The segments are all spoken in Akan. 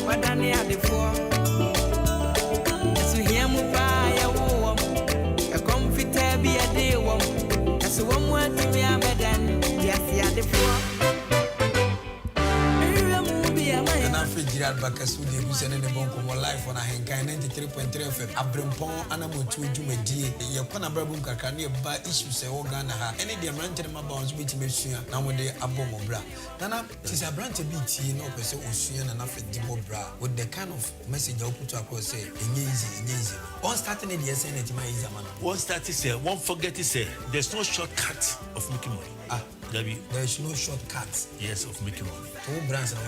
Wadani at the four. As we hear me by a woman, a comforter be a day woman. As a woman to me, I'm better than yes, at the four. Gerard Bakasu de Busene Bonko live on a Henka 93.3 FM. Abrempong Anamom Tuo Jumedi. Yakona Brabum Kakani ba issues e Ghana ha. Any the ranted my bounds which measure now when they abomo bra. Nana, tis a branch BT no person Osuan and after Dimo bra with the kind of message I put across say easy. One starting in the SNT my is a man. One start is one forget is there's no shortcut of making money. There is no shortcut. Yes, of making money. Two brands and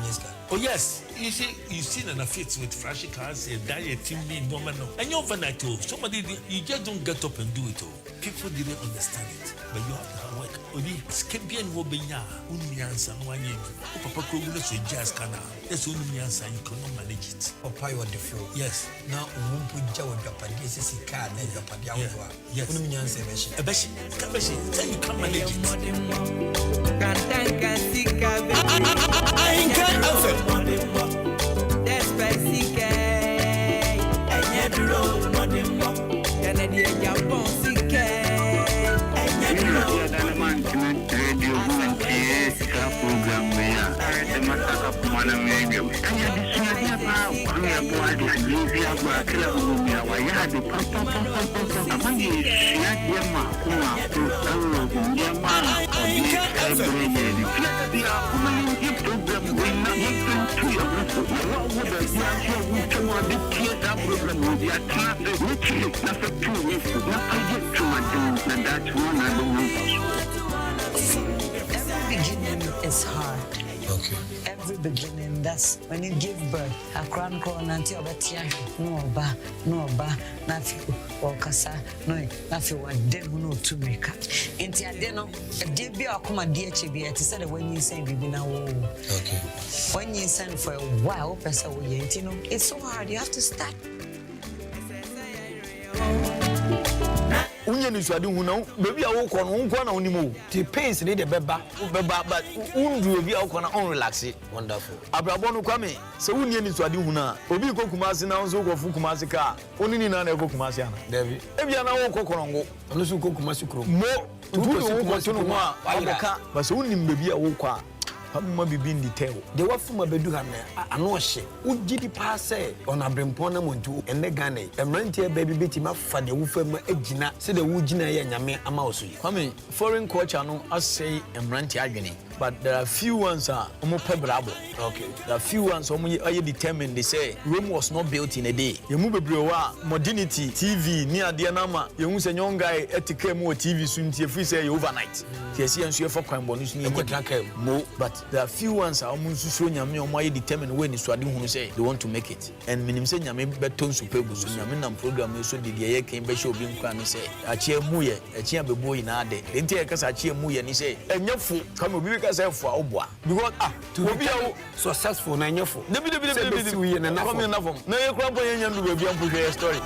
oh yes, you see an affairs with flashy cars and diet team being normal. And you're overnight too. Somebody you just don't get up and do it all. People didn't understand it, but you have to work. Obi skebian wobenya unyansa no anye. Papa ko wule so jazz kana. That's unyansa you cannot manage it. Papa you the flow. Yes. Now umpu jawo japadi sisi ka na japadi awo. Yes. Unyansa ebeshi. Kabeshi. Say you can manage it. Katanga sika I can't answer. Despacito. Enye duro modimo. Kennedy Japon sika. Enye duro. Radio program where the matter mana medium. Anya disuna ba kwame aboa de ajizi agba kila bumi awa ya de papa amani ya yema kuma to awo yema odi celebrate ya kuma ni program we na listen to your what would the ya we come on the theater program we are trying to reach na for 2 weeks na get to my do na that one I don't know. Beginning is hard. Okay. Every beginning, that's when you give birth. A crown until betia no ba nafi okasa no nafi wade no to make up. Inti ade no de bia akoma de echebi eti say when you say bibi na wo. Okay. When you send for a while person wo ye enti no it's so hard you have to start. Unye ni swadi huna baby a wo ko no nko na onimo The pains need the beba but undu obi a wo ko na on relax. Wonderful. Abrabo no kwame se unye ni swadi huna obi ko kumase na nso ko fu kumase ka onini na na ko kumase ana David. Ebia na wo ko korongo Ono su ko kumase kuro. mo tu wo ko tunu ho a Ayira. abeka but se unim baby a wo ko a pamma bibi ndi tewo The wafuma bedu ha na ano hye. Ugidi pa say on Abrempong Anamom Tuo enne Ghana. Emrantie baby beti ma fa de wo fam agina se de wo gina ye nyame ama oso yi. kwame foreign culture no asay emranti adwene but there are few ones are pebrabo. Okay. There are few ones are determined. They say Rome was not built in a day. Yemu bebre modernity TV ni ade na ma yemu se young guy etike mu TV sunti efi say overnight. Tiesi enso for kwan bonus ni mo but there are few ones are munsusu nyame omo determined when is wade hunu say they want to make it. And minim say nyame beton superbu so nyame nam program so de ye kan be show bi nkwa no say achie mu ye achie abebo yi na ade. Enti e kasa achie mu ye ni say enyefu kama obi say for oboa because to be successful na nyefo. Debi we na na come na form na ye kura bo yenya ndu baby ampo share story.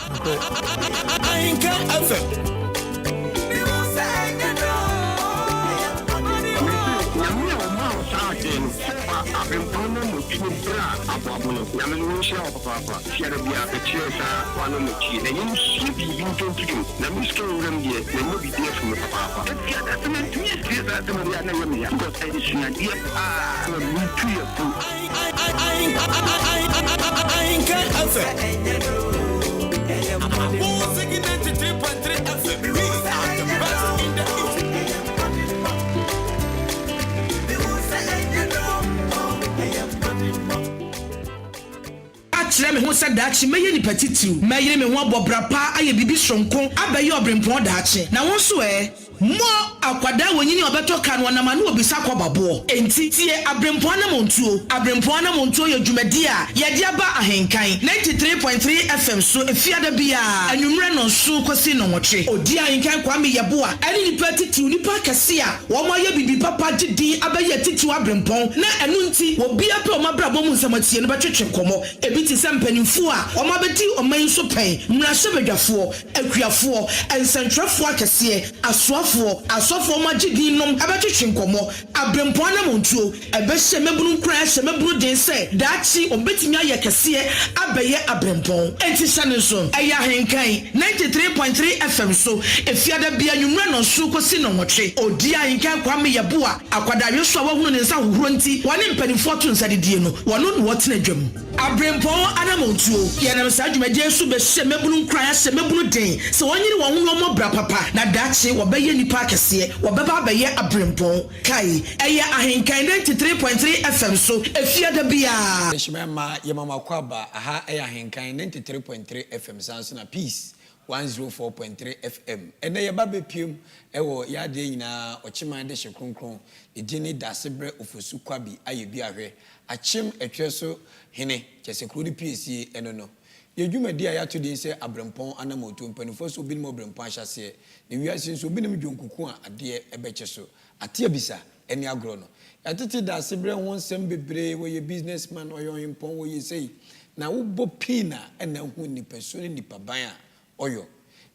I can't answer. Abrempong Anamom Tuo bra abono ya me no share papa share bia ka chiesa wano no chi na yin shi bi ntontu na miske uram die na no bi die fu papa ya da tmen tu yes die da tmen ya na yemi ya ko sai shi na die no mi tu ya fu I can't answer. Who's again 93.3 FM? We are the best in the East. Achire me ho sadachi meye ni petitiu meye me ho abobra pa aye bibi sonko abaye Abrempong daachi na won so mo akwada wonyini obeto kan wonama na obisa kwababo enti tie Abrempong Anamom Tuo ye dwumadi a ye dia ba ahenkan 93.3 FM so efiada bia anwumre no so kwasi no nwotwe odi ahenkan kwame yebo a ani ni petitiu ni pa kase a wo mo ye bibi papa gidi abaye titiu Abrempong na enu nti obi ape o mabrabo mu nsamatie no betwetwe komo ebi ti sempanimfu a o mabeti o man so pen mrashe bedwafo akuafo ensantrafo akase asoafo asofo magidin nom abetwetwe nkomo Abrempong Anamom Tuo ebehye mebunu nkran hye mebunu den se daachi obetimi aye kese abeye Abrempong enti sane so eya henkan 93.3 FM so efiada bia nwumra no so kosi no hotwe odi ahenkan kwame yeboa akwadare so awahunu ne nsa hohoro nti wane mpanifo to nsa dedie no wono no wotena dwam Abrempong Anamom Tuo yenam sa dwumadie so behye mebunu nkran hye mebunu den se wonyiri wo ho mo bra papa na daachi wobeye nipa kese wobeba abeye Abrempong kai eya ahenkan 93.3 FM so efiada bia Shema ya mama kwaba aha eya ahenkan 93.3 FM sanso na peace 104.3 FM ene ye ba bepiem ewo ya de nyina ochiman de hyekonkron edini DAASEBRE OFOSU KWABI AYEBIAHWE achim etweso hene chesekuru PSC eno no ye dwumadi a yato din se Abrempong Anamom Tuo mpanifo so bi mo Abrempong ahyase ne wiase so bi nem dwonkuku a ade ebeche so ate abisa eni agro no yatete DAASEBRE ho nsem bebre wo ye businessman oyo impon wo ye sei na wo bo pina ena hu ni person ni paban a oyo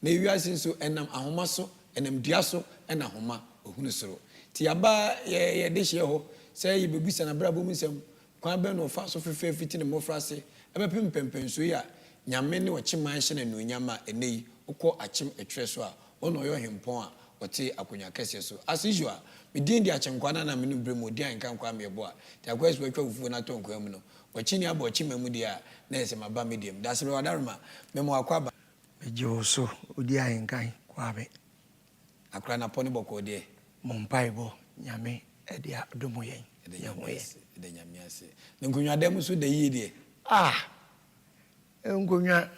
na wiase so enam ahoma so enam dua so ena homa ohunu soro ti aba ye de hye ho sei ye bebisa na brabo mu nsem kwan be no fa so fefe fiti ne mofrase ebepem pempenso ya nyame ne ochiman hye na nunyama enei ukọ achim etwe so a ono yo hempon a ote akonya kese so as usual me din di achenkwana na menu bremo di ankan kwa mebo a ta kwes we twa fufu na tonkwa mu no ochini aba ochimemu dia na ese maba medium DAASEBRE wadaruma memo akwaba Mejoso odi ankan kwabe akra na poni boko de mompaibo nyame edi adomo yen de nyame ase nkunwa dem so de yi de nkunwa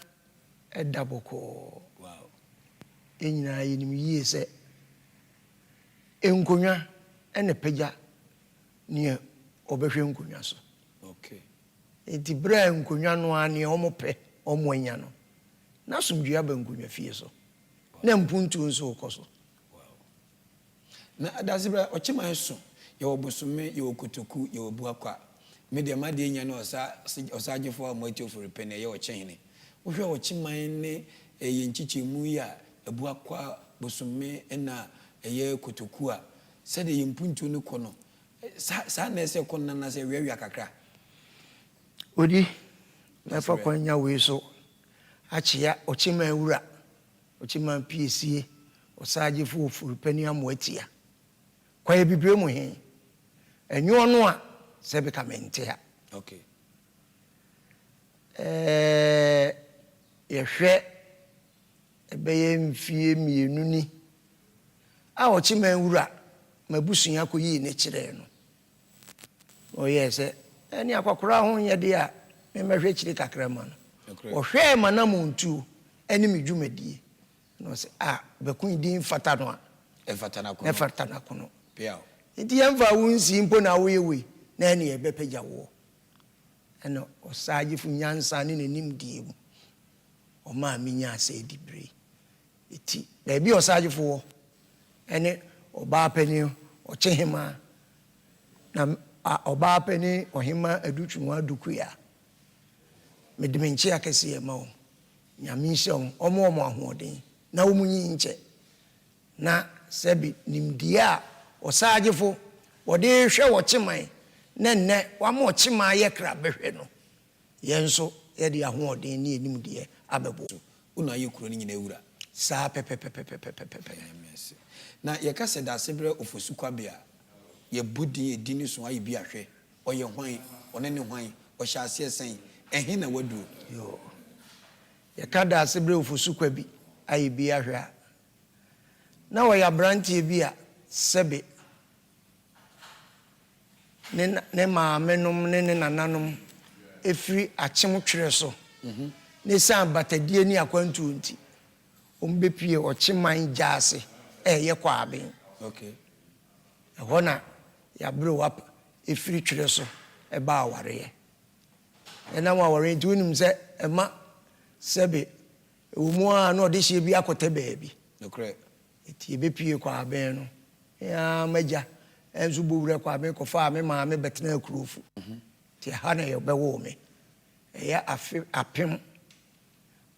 edaboko wow enyina yenim yie se nkunwa ene pagya ne obehwe nkunwa so okay enti bra nkunwa no ane omope omwanya no na sumdua ba nkunwa fie so na mpuntu nso okoso wow na DAASEBRE ochiman so ye obosume ye okotoku ye obuakwa media made nya no osagefo amoti ofori pene ye ochehene wo hwe ochiman ne ye nchichemu ya ebuakwa bosume na eye kotoku a se de yimpuntu no kono sa na ese kono na se wiawia kakra odi na fa kwanya we so achia ochiman wura ochiman PSC osagefo ofori pene amoatia kwaye bibre mu he enyo no a se be kamentia okay ye hwe ebeye mfie mienu ni a ochiman wura mabusun akoyi ne kire no oye se eni akwakora ho ye de a me mehwe kire kakra ma no ohwe Anamom Tuo eni medwumadie no se bekun din fata no a fata na kono pia enti yemfa wunsi mpo na woyewe na eni ebepagya wo eno osagyefu nyansa ne nanim die mu o ma minya ase dibre eti da bi osagyefu wo ene oba pani ochehema na oba pani ohima adutwu adukuya medimenchi akese ma o nyame nhyɛ omo ahoden na wo munyi nkyɛ na sebi nimdie a osagefo wode hwɛ wo chiman na nne wa ma chiman ye kra behwɛ no yenso ye de ahoden ne nimdie abebo una ye kuro ni nyina ewura sa pepe na ye ka se DAASEBRE OFOSU KWABI a ye budi ye dini so AYEBIAHWE oye hwan one ne hwan o hya ase esen ehin na wadu yo ye ka DAASEBRE OFOSU KWABI AYEBIAHWE na wo ya brantie bi a sebe ne maamenom ne nananom efiri achim twere so ne san batadie ni akwantu nti ombepie ochiman jaase ye KWABI okay hona ya bro wap efiri twere so ba aware na wa aware nti unim se ema sebe omu a na ode hye bi akote baabi okay eti ebepie KWABI no ya maja enzu bowura KWABI ko fa me ma me betena akurofu ti ha na ye bewo me ya apem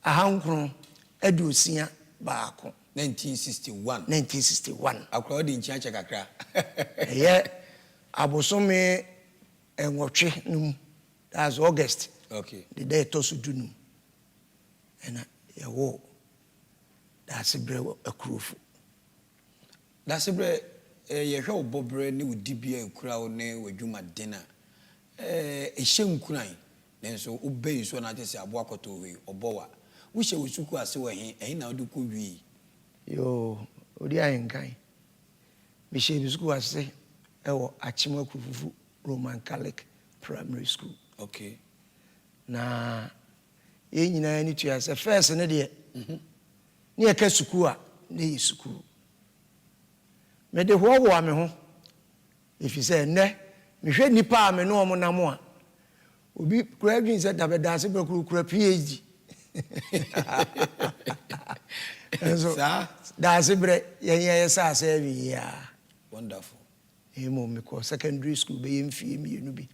ahankron aduosia baako 1961. 1961. Akwa di nchi acha kakra. Yeah. Abosome enwotwe num. That's August. Okay. The day to so dunum. And yawo. DAASEBRE akurufu. DAASEBRE yehwe obobre ne udibia enkura wo ne wadwuma dena. Ehye nkuran. Nenso ubei so na tese abo akoto we obowa. Wo hye wosuku ase wo he na odi ko wi. Yo, odi ayenkan. Mi hye bisuku ase ewo Achima Kufufu Roman Catholic Primary School. Okay. Na ye nyina ni tua se first ne de ne yɛ ka suku a ne yɛ suku me de ho wo me ho if you say ne me hwɛ nipa a me no mo nam a obi kura dwin sɛ da be DAASEBRE kura PhD so DAASEBRE yɛ sa wi ya wonderful emo me ko secondary school be yɛ mfie mi enu bi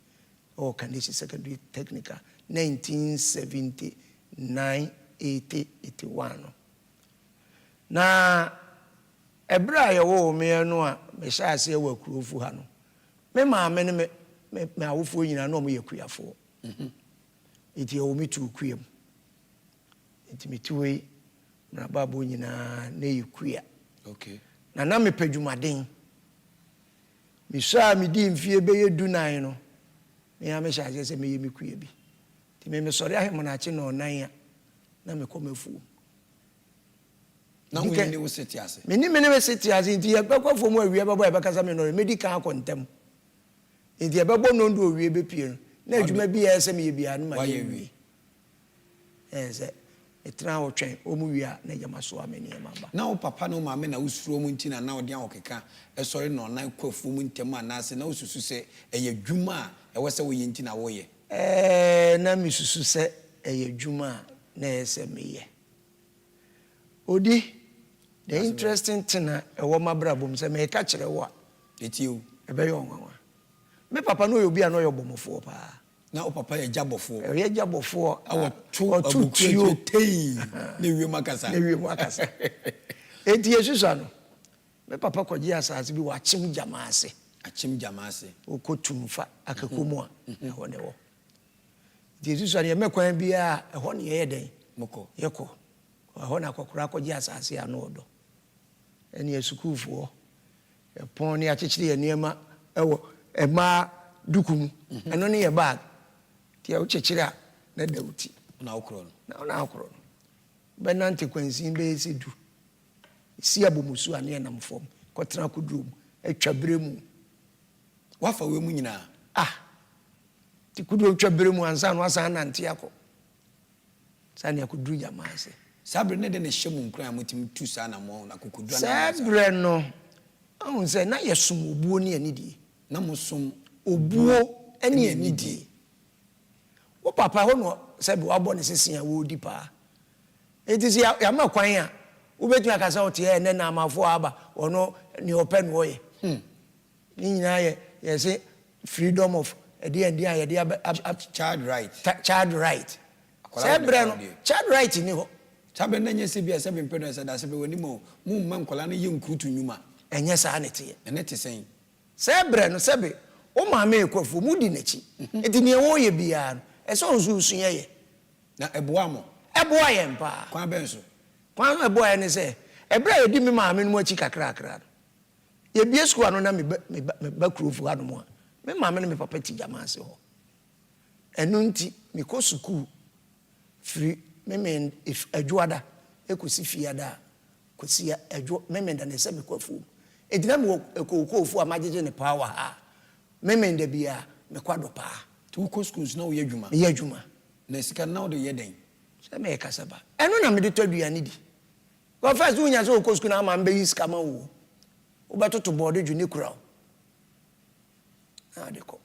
o Kanesi Secondary Technical 1979 80 81 na ebra ye wo me no a me sha ase wa kurofu ha no me ma me ne me awofo nyina no mo yakuyafo iti o mi tu kuem iti mi tuwe na babo nyina na yakuya. Okay. Na me padwumaden mi sha mi di mfie be ye dunan no me ya me sha ase se me ye mi kuya bi ti me sori ahemo na ache no nan ya na me komafu na wo ni wo seti ase me ni we seti ase nti ye bekofo mu awie bebo e bekasa me no medical kontem nti ye bebo no ndo awie be pie na adwuma bi ya ese me ye bia no ma ye wi ese etra wo twen o mu wi a na yama so ameni e mamba na wo papa no ma me na usuro mu nti na wo de akokeka e sori no nan kwafu mu ntem a na ase na ususu se eye dwuma a e wo se wo ye nti na wo ye na mi susu se eye dwuma na ese me ye odi. The interesting thing e wo mabrabom se me ka kire wo a etiu e be yo nwa me papa no obi a no yo bomofo pa na o papa ye jabofo ye jabofo awo tu tei ne wi makasa enti yesusa no me papa kwaji asase bi wa chim jamaase okotumfa akakomu a e ho ne wo yesusa ne me kwan bi a e ho ne ye den moko yeko ho na kokora kwaji asase a no odo eni esukufo epon ni achichiri ye niema ewo ema dukum eno ne ye bag ti a uchichiri a na dauti na okro na okro benante kwansin be esidu si abomusu ane nam fom kotena kudrum atwabere mu wafa we mu nyina ti kudrum twabere mu ansa no asa nante yako sane akudru jamaase sabre ne de ne hyemu nkran amotim tu sa na mo na kokodua na sabre no ahun se na yesum obuo ne anidie na mosum obuo ene anidie wo papa ho no sabe wabo ne sesia wo di pa etisi ya ma kwan a wo betu akasa o tie ne na amafo aba ono ni open wo ye ni nyina ye say freedom of child right sabre no child right ni ho sabe na nyese bia sabe mpeno sa DAASEBRE woni mo mma nkola na ye nkurutu nyuma enye sa ne te ene te sen sabre no sabe o ma me ekofo mu di nachi enti ne wo ye bia no e so nsu sunye ye na eboa mo eboa ye mpa kwan ben so kwan eboa ye ne se ebra ye di me ma me no achi kakra ye bia school ano na me ba kurofu ha no mo me ma me no me papa ti jamaase ho enu nti me ko school free memen if adwoada ekosi fiada kosi adwo memen da ne se me kwafu edina me ekokofu amajeje ne power ha memen da bia me kwado pa to ko schools na wo ye adwuma na sika na wo de ye den se me kasaba eno na me de twaduane di go first unya so ko school na ma mbe yiska ma wo ubatoto board dwune kura na de ko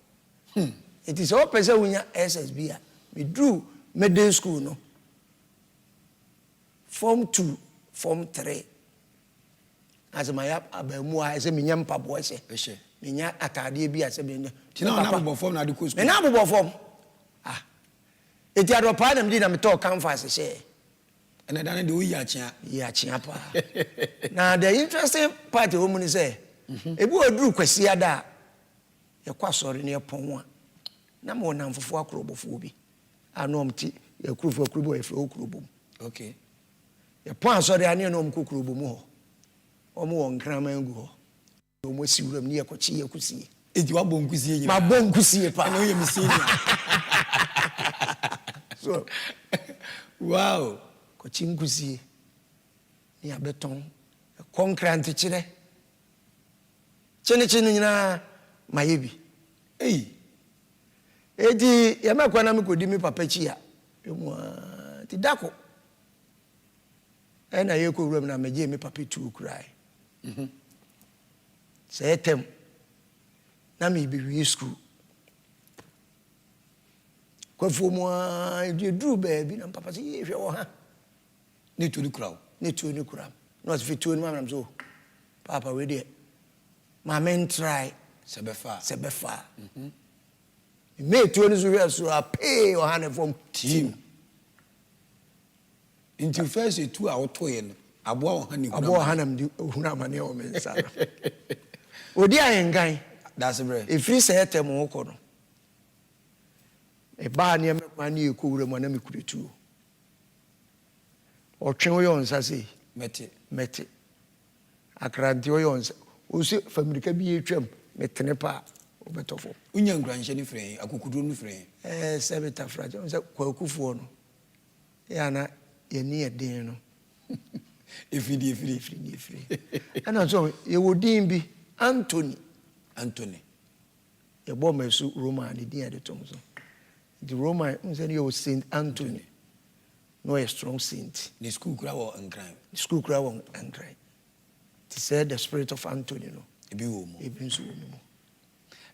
it is all pesa unya SSB a me drew middle school no form 2 form 3 as my abemu a se menya mpabo ese menya atade bi a se be tina na bo form na de ko school me na bo form eti adopa na me di na me talk canvas se And then the way yachia pa. Now the interesting part of woman is say, if we do kwesi ada, ya kwa sorry ne pon a. Na mo na mfofo akrobofo bi. Ano mti ya kurufu akrubo efe okrobom. Okay. Ya pon sorry ane no mkokrobom ho. Omo won krama ngu ho. Omo siwuram ne yakochi yakusie. Eji wa bonkusie nyina. Ma bonkusie pa. Na oye misenia. So wow. Kochi nkusie. Ni abeton. Concrete chire. Chene nyina mayebi. Hey. Edi yamekwa na mekodi mi papa chi a. Emu ti dako. Na ye ko wuram na meje mi papa tu kurai. Say tem. Na me bi school. Kwa fu mo je dru baby na papa si hwe wo ha. Ni tu ni kura. Ni tu ni kura. No se fitu ni mam so. Papa we dey. Ma men try sebefa. Me tu ni so hwe so a pay or hand from team. Into first two a otoye no. Abo ha ni kura. Abo ha nam di huna mane o men sa. Odi ayengan. DAASEBRE. If you say tem wo ko no. E ba ne mekwa ne ko wura mo na mekuretu. O twen yo nsa sei. Mete. Akranti yo nsa. O se family ka bi etwam metene pa obetofo. Unya ngranhye ni frɛ akukuduro ni frɛ. Sebeta fraje nsa kwakufuo no. Ya na ye ni eden no. Efiri. Ana so ye wodin bi Anthony. Ye bo mesu Roman ni din ade tom so. The Roman unse ni Saint Anthony. No a strong saint. The school kura wo nkran. He said the spirit of Anthony no. Ebi wo mo. Mo.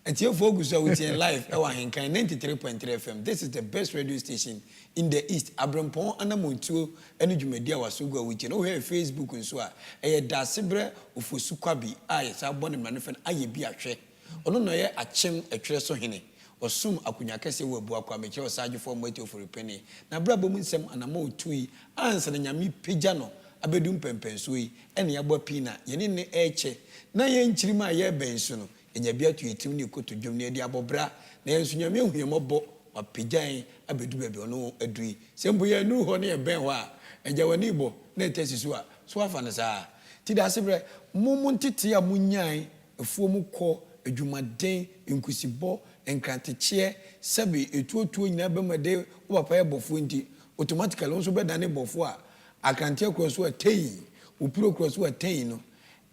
And your focus with your life, our Henkai 93.3 FM. This is the best radio station in the East. Abrempong Anamom Tuo, and you media was so good with you know here Facebook and so on. DAASEBRE OFOSU KWABI. I born in manifest AYEBIAHWE. Ono no ye achem etwere so hene. Osum akunya kese we bu akwa meche osaje form wait for repeni. Na brabo mu nsem Anamom Tuo yi ansa na nyame pagya no abedum pempenso yi ene yabo pina yene ne eche na ye nchirima ye benso no enya bia tu yetim ne koto dwom ne ade abobra na yenso nyame huyemobo wapagyan abedu bebe ono adui sembo ye nu ho ne ye ben ho a enja wani bo na etesisu a so afa ne saa ti DAASEBRE mumu ntete a munyan efuo mu kɔ adwumaden nkusibo enkranteche sebe etuotuo nyina bemade wo papa ye bofo ndi automatically onso be dane bofo a akrante akro so atei opuro kro so atei no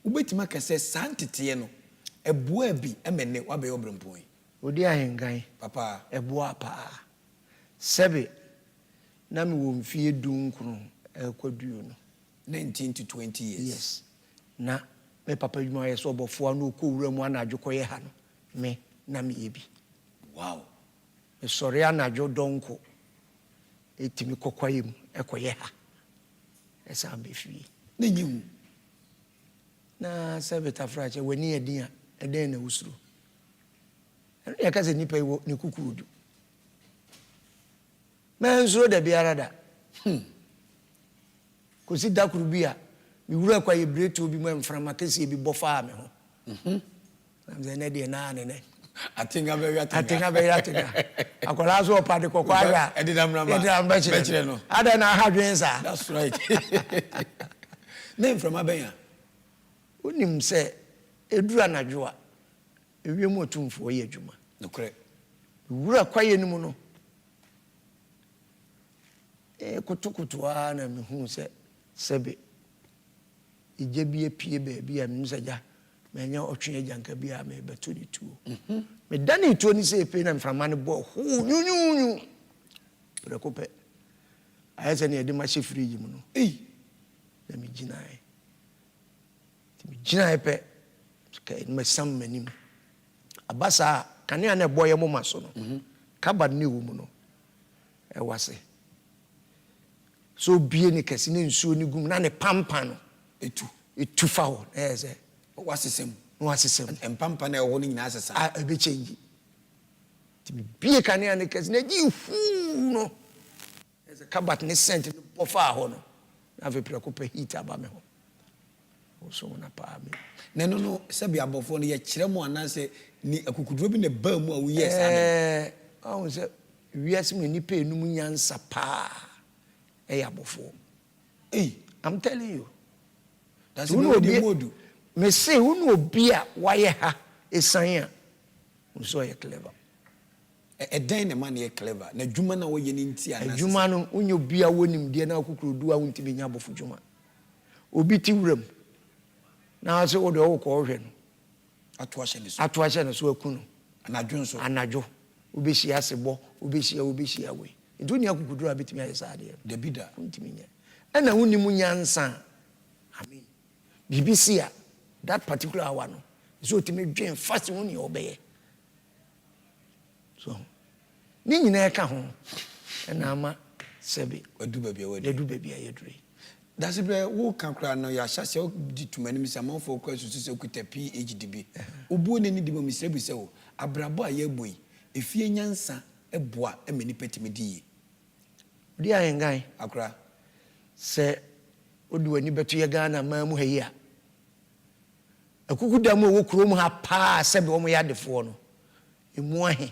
ubetima kase santete no ebua bi emene wabe Abrempong Odi ahengan papa ebua pa sebe na me wo mfie dunkunu ekwaduo no 19 to 20 years. Yes. Na me papa dwuma ye so bofo anu ko wura mu anadwo koye ha no me na me yebi. Wow. Me sori anadwo donko etimi kokwaye mu ekoye ha. Esa be fie. Na nyimu. Na sebe tafrache weni edin eden na usuru. Ya kaze nipa iwo ni kukurudu. Menzo de biara da. Kosi dakuru bia mi wura kwa yebreto bi mo mframa kesi bi bofa me ho. Na na de na ne. Atinga be Akola so opa de kokwa ya. Edidam bechire no. Ada na hadwen sa. That's right. Name from Abenya. Unim se eduru anadwo a ewiem otumfo ye adwuma. Nokre. Wura kwa ye nimu no. Kutukutu na me hu se sebe ije bie pie be bia me nsaja menya otwe agyanka bia me beto ni tuo me dani tuo ni se pe na mframa ne bo hu nyunyunyu prekope ayese ne ede ma she fridge mu no na me ginae pe ke me sam manim abasa kane na boye mo maso no kaba ne wo mu no e wase so bie ne kesi ne nsuo ne gum na ne pampa no etu fa ho eze wasesem empampa na ewo ne nyina asesa ebe change ti bie kane ne kesi ne gi hu no eze kabat ne sent ne pofa ho no na ve preko pe heat aba me ho so na pa me no se bia abofo no ye kire mu anase ni akukuduro bi ne ba mu a wo yes ade ahun se wiase mu ni pe enum nyansa pa abofo I'm telling you that's what the modu me say unu obi a waye ha esan a so ye clever den ne man ye clever na dwuma na wo ye ni nti anase dwuma no unyo obi a wonim de na akukurudu a wonti benya abofo dwuma obi ti wuram na so wo de wo ko hwe no ato ahye ne so akunu anadwo obehia asebo obehia we nti ni akukuduru abetimi ayesade de bida ntimi nya ana woni mu nyansa amen BBC a that particular hour no so timi dwen fast woni obeye so ni nyina ka ho na ama sebe adu babia yedure DAASEBRE wo kankra no ya hyase o ditumani mi sama fo kwa susu se okuta PhD bi obuo ne ni di mo misrebu se wo abrabo a ye boyi efie nyansa eboa emani petimi di di ayengan akra se odi wani beto ye Ghana ma mu hayi a akukuda mu wo kuro mu ha pa sebe wo mu ya defo no emu ahe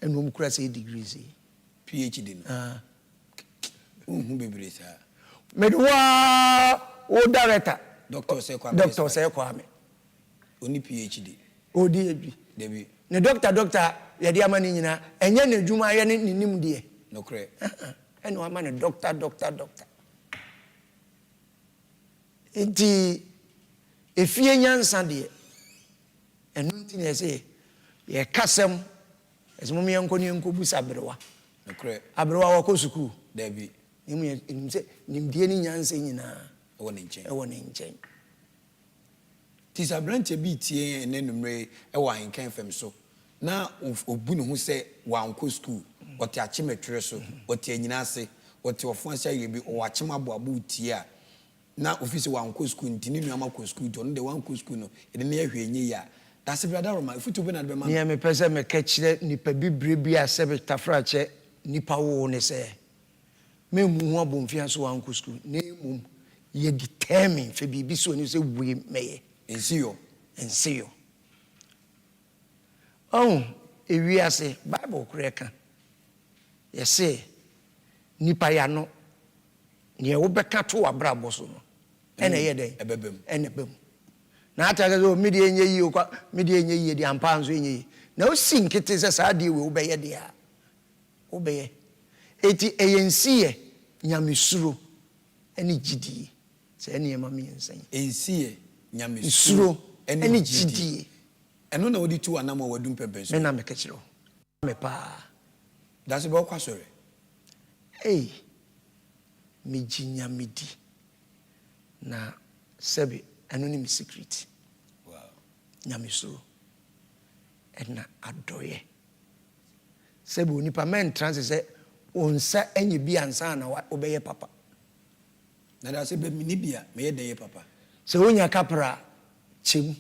enu mu kura say degrees PhD no bibiri sa medwa o director doctor say Kwame oni PhD odi ebi debi ne doctor ye de amani nyina enye ne dwuma ye ne nim de no kre eno amani doctor enti efie nyansa de eno nti ne say ye kasem esimo me enko ne enko busa abrewa no kre abrewa wa ko sukuu debi nimdie ni nyanse nyina ewo ne nchen tisa branche bi tie enenumre ewo ahenkan fam so na obu ne ho se wanko school ote achemetwere so ote anyina ase ote ofuansia yebi o achemaboabo tie a na ofisi wanko school ntini nuama ko school to no de wanko school no ede na yahwenye ya DAASEBRE adaroma ifutu be na be ma ne me pese me ka kire nipa bibre bi a sebe tafrache nipa wo ne se me mu ho abomfia so wanko school ne mum ye determine fe bibi so ni se we meye ensiyo ewi ase Bible kureka ye say nipa ya no ne wo beka to abrabo so no ene ye den ebebem na ataka so media enye yi okwa media enye yi di ampa nso enye yi na o sinkete se sa de we wo beye de a wo beye eti eyensiye nyamesuro ene gidie se ene yema me ensan ensiye nyamesuro ene gidie eno na odi tu anam wadum pempenso me na me kechiro me pa DAASEBRE kwa sore me jinya medi na sebe eno ni me secret wow nyamesuro ena adoye sebe onipa men trans se onsa enye bi ansa na obeye papa na DAASEBRE minibia me yedeye papa se onya kapra chem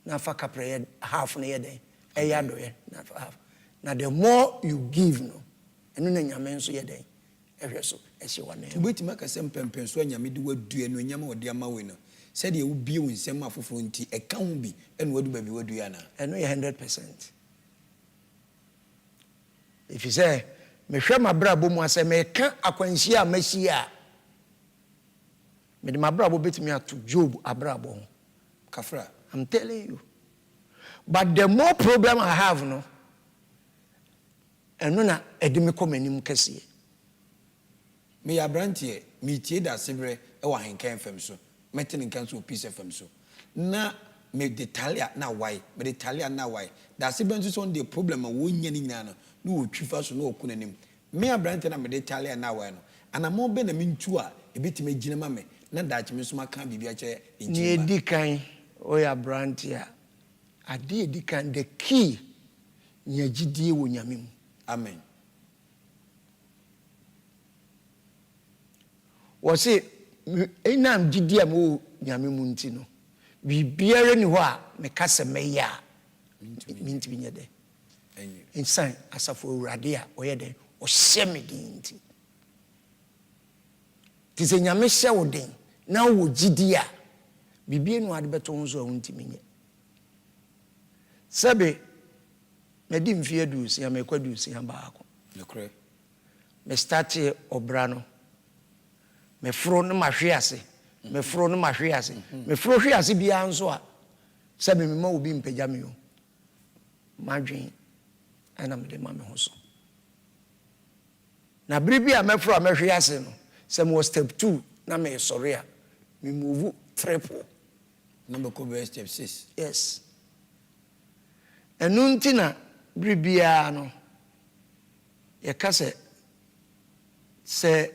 na fa kapra ye half na yeden eya doye na half na the more you give no eno na nyame nso yeden ehwe so ehye wana ubeti makasem pempenso nyame de wadu eno nyama ode amawe no said ye ubie wonsem afoforo nti eka ho bi eno wadu ba bi wadu ya na eno ye 100%. If you say me hwe mabrabo mu ase me ka akwanhia a mahia me de mabrabo betimi ato Job abrabo kafra I'm telling you. But the more problem I have no eno na edimi komanim kese me ya brantie me tie DAASEBRE e wa henkan fam so metin nkan so piece fam so na me detalia na why me detalia na why DAASEBRE nso so the problem wo nya ni nyina no na wo twifa so na okunanim me ya brantie na me detalia na why no ana mo be na me ntu a ebetime gina ma me na dachi me so maka bibia che ni edikan o ya brantie ade edikan the key nyagidie wo nyame mu amen wose enam gidie am nyame mu nti no bibiare ni ho a me kase meya minti binyede insan asafo urade a oyede o hye me dinti Tis a nyamesha woden. Now would Gidia be being what beton so untimine. Sabe, Medim fear do see, I may quite do see Hambaco. No cray. Me start Obrano. Me fro no machiasi. Me fro no machiasi. Me fro chiasi bianzoa. Sabe me mo bi mpejamio. Madwin and am de mame hoso. Na bribi a me fro a me hwiase no. Se mo step 2 na me sorry a. Me move triple. Number cover step 6. Yes. Enuntina bribia no. Ye kase se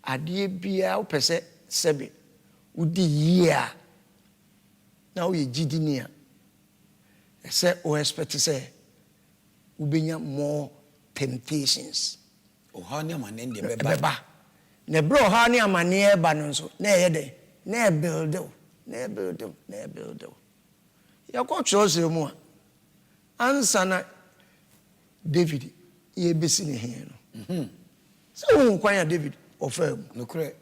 adie bia opese sebe udi yia na o ye gidi a se o expect say ubenya more temptations O how ni amane de beba ne bro how ni amane eba no so na ye de na build ya ko chose mu a ansa na David ye besi ne he no so won kwan ya David ofam no cray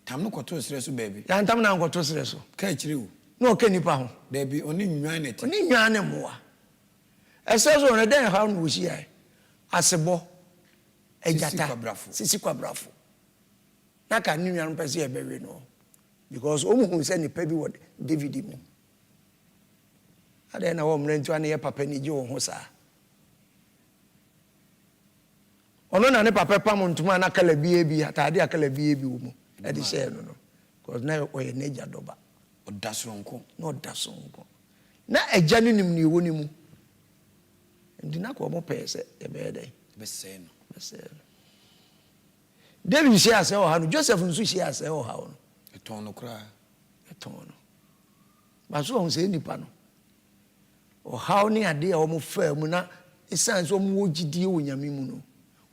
tam no kwato sere so baby ya ntam na kwato sere so ka chire wo no ka nipa ho baby oni nwan ne ti oni nwan ne moa ese so ne den ha no wosi ai asebo ejata sisi kwabrafo na ka ni nwan pese e bewe no because omuhu se ni pa bi wo David mu ade na wo mrentu ane ye papa ni je wo ho sa ono na ne papa pam ntuma na kala bi atade akala bi wo mu e di share no because na o ye neja doba odasonko na odasonko na eja ni nim ni wo ni mu ndi na ko mo pese e be dey be se no David share say o ha no Joseph nso share say o ha no eton no kra eton no ba so on say nipa no o ha ni ade a o mo fa mu na isan so mo gidie wo nyame mu no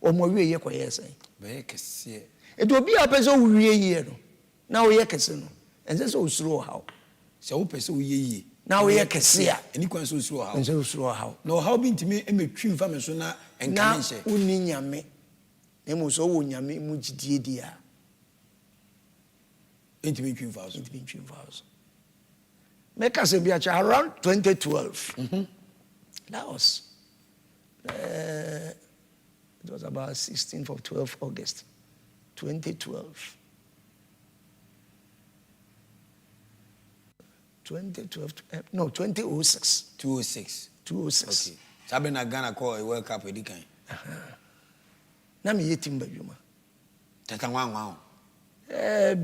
o mo wie ye koye sen be kese e do bi a pese o wie ye no na o ye kese no ense so usuro ha se wo pese wo ye na o ye kese a eni kwan so usuro ha ense usuro ha no how bi ntimi emetwi mfa me so na enkane hye na uni nyame emu so wo nyame mu gidie dia ntimi twi mfa so make us be around 2012 that was it was about 16th of 12 August 2012 no 2006 okay sabe na Ghana call a World Cup edikan na me yetim badwuma tata nwanwa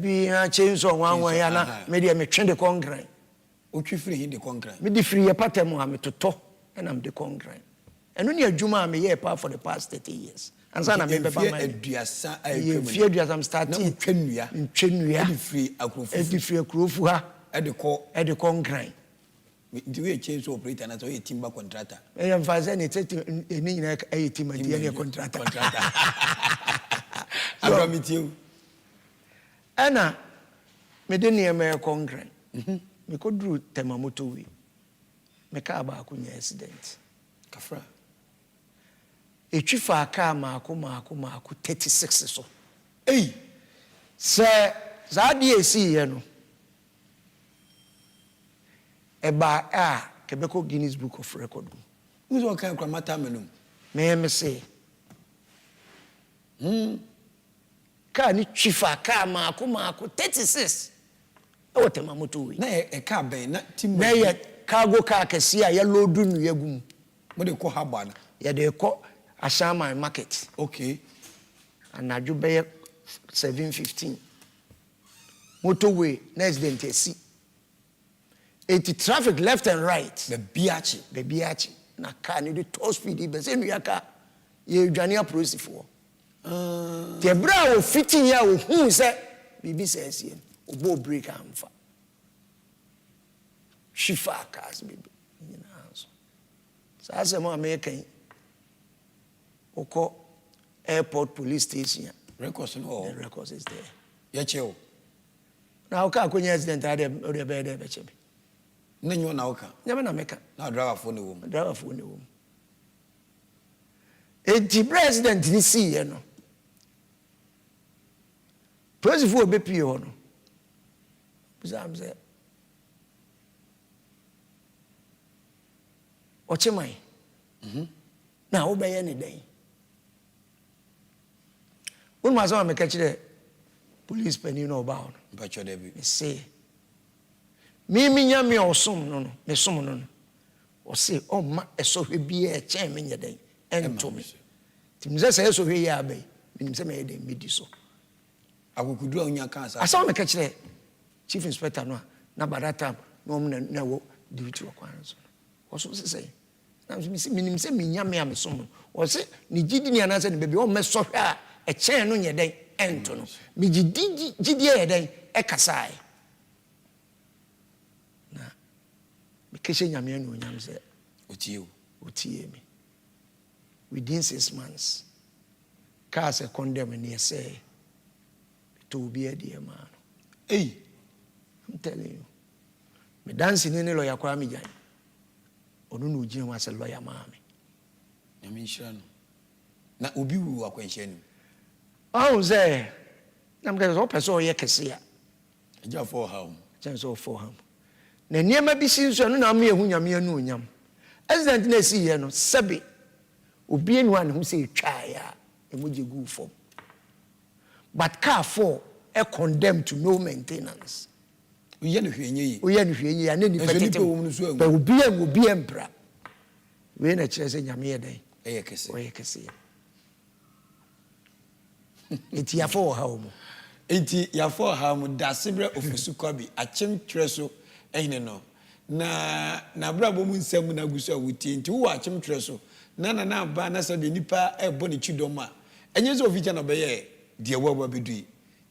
bi ha change on nwanwa ya na me de me twe de kongran o twi free hin de kongran me de free ye patem ha me toto na me de kongran eno ne adwuma me ye pa for the past 30 years ansa na me be ba man aduasa fie aduasa am starting ntwenua e di free akrofu ha e de kongran ndi we change operator na so ye timba contractor e ya mfaze ne tete eni nyina e timba dia ne contractor abramitio ana me de ne me kongran me ko dru temamoto wi me ka ba akunya accident kafra etwifa ka maako 36 so se zadi esi ye no eba a Quebec Guinness Book of Record who's all kind of mata menum me say ka ni twifa ka maako 36 e wotema moto wi na e ka ben na tim na ye cargo car kesi a ye loadu nu yagum mo de ko haba na ye de ko Ashama market okay anadwo be 7:15 motorway na accident esi 80 traffic left and right be biachi na car ni the top speed be say nu yaka ye dwane aprosifo te bra o fitting ya o hu se bibi se esie obo break amfa shifa cars bibi nyina so sa se mo american oko airport police station records no the records is there ye cheo na oka akonya accident ade o be de be chebe na nyo na oka nyame na meka na driver phone wo enti president ni see ye no Praise for be pure no. Bizam say. Ochemai. Na wo be ye ne den. When my son catch the police penny no about. But you David. Me say. Me nyame osom no no. Me som no no. O say o ma eso hwe bi e chen me nye den. Ento me. Tim say eso hwe ya be. Me say me den me di so. Akokudu onya kan sa. Asa me catch the chief inspector no na by that time no na wo duty wakwan so. O so say na me say me nyame am som. O say ni gidi ni anase ni baby o me so hwe a e chen no nye den ento no. Me gidi ye den e kasai. Na me keshe nyame anu nyam say otie me. Within 6 months cars a condemn and say to be a dear man. Hey, I'm telling you. Me dancing in a lawyer kwa mi jai. Onu no jin was a lawyer mami. Nyame shira no. Na obi wu akwanhia ni. Oh say, I'm going to person ye kese ya. Eja for how? Chance for ham. Na niema bi si so no na me ehu nyame anu onyam. Accident na si ye no sebe. Obi enu an hu say twa ya. Emoje gu form. But car 4 e condemned to no maintenance. Oye no hwenye yi. Oye no hwenye ya na ni petete. But obi empra. We na kire say nyame ye den. Eye kese. Oye kese. Eti ya for ha omo. Enti ya for ha mu DAASEBRE OFOSU KWABI achim treso ehne no. Na brabo mu nsam na gusu a wuti enti wo achim treso. Na ba na sabe nipa e bo ne chidom a. Enye so oficha na be ye de wawa bedui.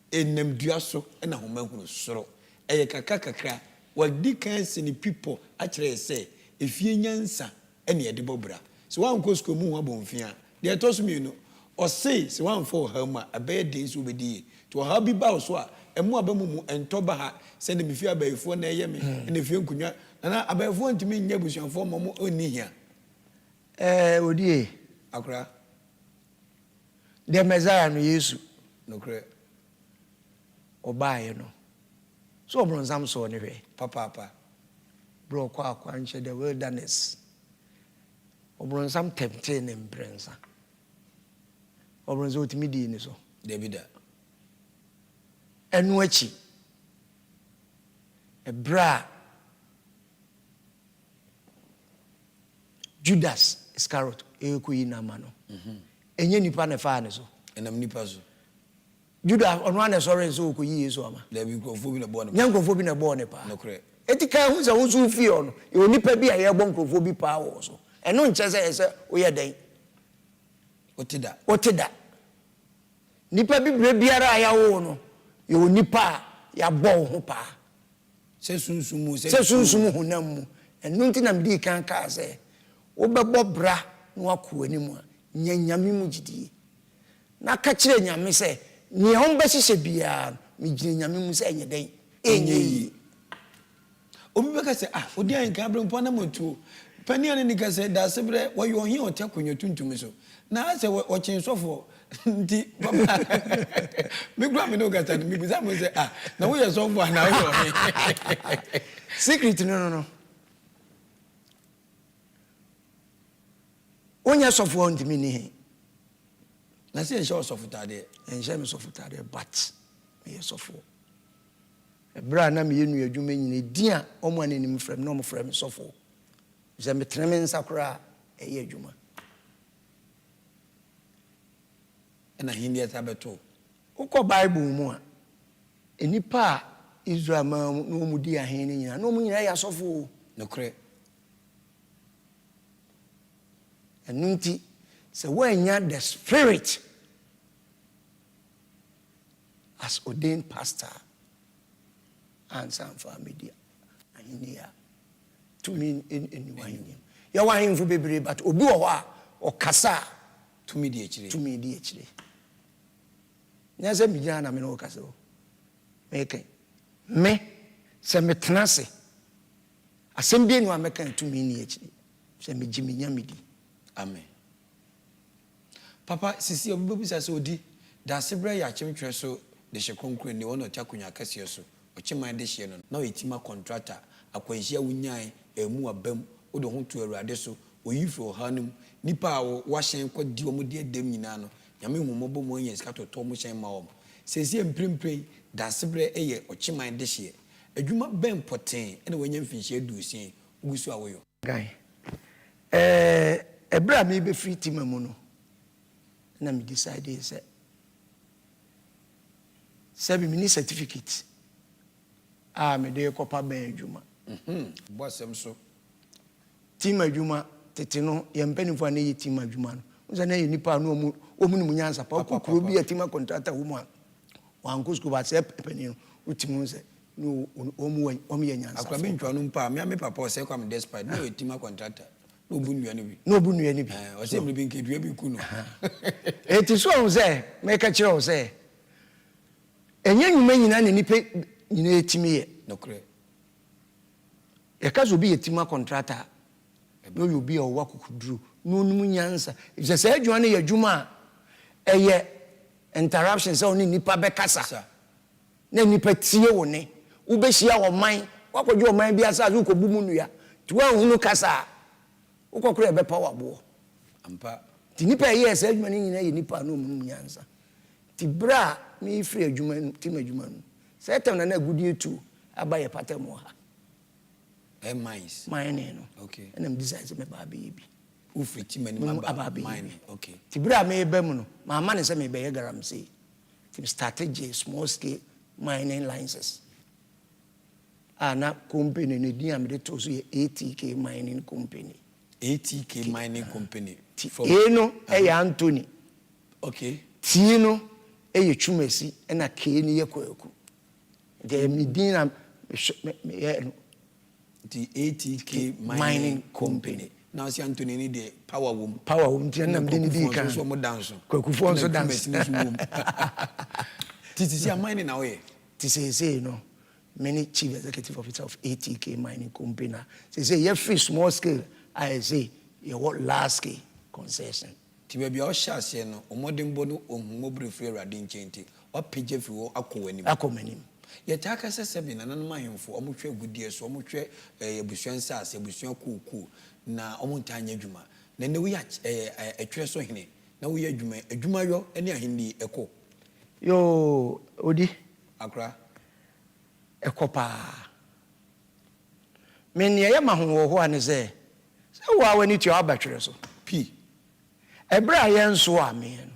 Enam dua so na homa hunu soro. Eye kakra wadi kan se ni people a kire se efie nyansa ene ye de bobra. So wan ko sko mu ho abonfia. De to so mi no. O say se wan for hama abe de so bedi. To ha bi ba so a emu abamu mu entoba ha se de mefia abayefo na eye me na efie nkunwa na abayefo ntimi nya busuanfo mo oni hia. Odie Akra the Messiah no Yesu no kre obaye no so obron sam so ne hwe papa bro kwa nche the wilderness obron sam tempte ne mbrensa obron zo timi di ni so David enu achi ebra Judas Iscariot ekuyi na mano enye nipa na fa ne so enam nipa so Judas ono ane sore so okuyi Yesu ama le bi nkrofo bi na bo ne nyankrofo bi na bo ne pa no kre etika hu se hu so fi ono e nipa bi a ye bo nkrofo bi pa wo so eno nche se oye den otida nipa bi bre biara a ya wo no ye nipa ya bo ho pa se sunsumu hunam mu eno ntina mdi kan ka se wo bebo bra no akọ animu a nyanyame mu gidie na ka kire nyame se ni ho be hihye bia mi gire nyame mu se enye den enye yi obi be ka se odi an ka Abrempong Anamom Tuo pani an ni ka se DAASEBRE wo yo hin ote akonyo tuntum so na se wo chen sofo nti papa me gwa me no ga tan mi bisa mo se na wo ye sofo na wo yo secret no onya sofo ntimi ni he na se enche sofo tade enche me sofo tade but me sofo ebra na me yenu adwuma nyine dia omo anenim frem na omo frem sofo je me treme nsakora eye adwuma na hindia tabeto ukọ bible mu a enipa Israel ma no mu di ahen ni nyina no mu nyina ya sofo no kre enunti se wanya the spirit as ordained pastor and some family ahinia to mean in anyone ya wa hin fu bebre but obi wo a okasa to me di echire nya se mi gina na me no okasa o me se me tenase asem bi enu ameka to me ni echire se me gimi nya me di amen papa sisi obi bisa so di DAASEBRE ya chemtwe so de hye konkron ne wono takunya kase so ochiman de hye no na oyitima contractor akwanhia wunyan emu abam odo ho to awurade so oyifro hanum nipa a wahyen kwadi omo de dem nyina no nyame humobo mo yen sika to mo hyen ma om sesi emprempren DAASEBRE eye ochiman de hye adwuma ben poten ene wanya mfinhye dusin ugusu awoyo guy ebra me be free team mu no na me decide say be mini certificate me de kopa ben adwuma bossem so team adwuma tete no ye mpanifo na ye team adwuma no unza na ye nipa no omu ni munyansa pa kokoro bi ye team contractor wo mu a wanko school ba se peni utimu se no omu ye nyansa akwa me ntwa no mpa me papa se kwa me despite no team contractor no bu nua ni bi o se me bi nkedua bi ku no eti so on se me ka kire o se enye nwuma nyina ne nipa nyina etimi ye no kre e ka so bi ye team contractor no you be owa kokuduru no num nyansa if say adwuma ne ye adwuma eye interruption say oni nipa be kasa na nipa tie wo ne wo be hia wo man wakodwo wo man bi asa zo ko bumu nua to ahunu kasa wo kokoro e be pa wabo ampa ti nipa ye say adwuma ne nyina ye nipa no num nyansa ti bra me free adwuma team adwuma no say tem na agudie tu abaye patemo ha mines mine no okay and am decide me ba be bi u free team ni maba mine okay ti bra me be mu no ma ma ne say me be ye garam say ti strategy small scale mining licenses ana company ne dia me de to so ATK mining company mining company from no Anthony okay ti no Chumesi na K ni ye kwaku de me din me the ATK mining company now see Anthony ni the power woman ti na me di kan so mo dance kwaku so dance titi a mining na we ti say no many chief executive officer of ATK mining company say you free small scale I say you what large scale concession ti be bia o hyase no omodembo no ohumobri free rade nchenti o page fi wo akomanim ye taka sesebi na nanom ahemfo omotwe agudie so omotwe ebusuan sase ebusuan kuku na omontanya adwuma na ne wi atwere so hene na wo ye adwuma yo ene ahindi eko yo odi akra ekopa men ye ma ho ho ane se wo awani tu abatwere so p ebra ye nso ame no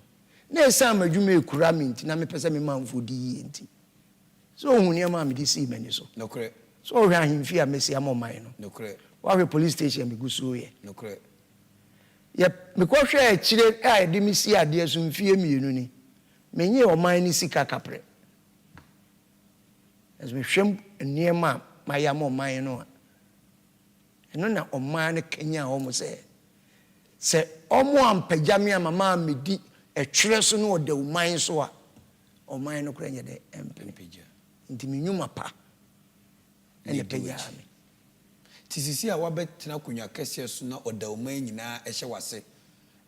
na esa madwuma ekura minti na mepese me manfo di yenti so ohuni ma me di si mani so no kre so ohwe ahemfi a mesi amoman no kre wa police station me guso ye no kre ye me ko hwe akire a de me si ade so mfie mienu ni menye oman ni sika kapre as me hwem niema ma ya oman no eno na oman ne Kenya o mo se omo ampagame amama medi etwere so no de oman so a oman no kura nye de empagya nti menwuma pa ene pagya me tisisi a wabetena kunya kese so na oda oman nyina ehye wase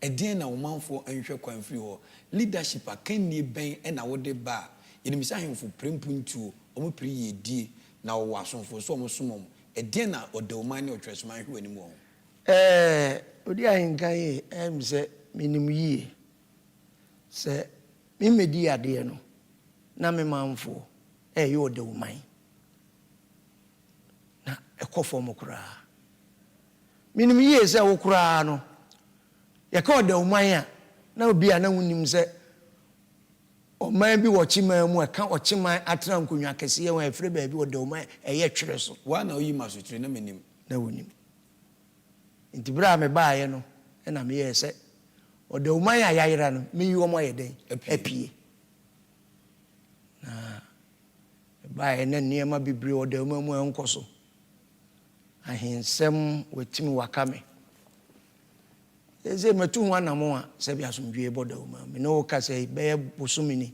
edin na omanfo anhwe kwan free ho leadership akanni ben na wode ba yenimisa ahemfo prempuntuo omo pri yedie na wo asonfo so omo somom edin na oda oman ne otwesoma ahwe anim ho odi ahinkan ye se minim yie se mi medi ade no na me manfo ye oda oman na ekofo mo kura minim yie se wo kura no ye ka oda oman a na obi a na wonim se oman bi wo chiman mu ka ochiman atena nkonwa kese ye won afre ba bi oda oman ye twere so wa na oyi masotire na menim na wonim nti bra me baaye no na me ye se oda oman a yayira no me yi omo ye den apie na baaye na niema bibiri oda oman mu enkoso ahensem wetimi wakame eze metu ho anamo a se bia somdwe boda oman me no ka se be bosomini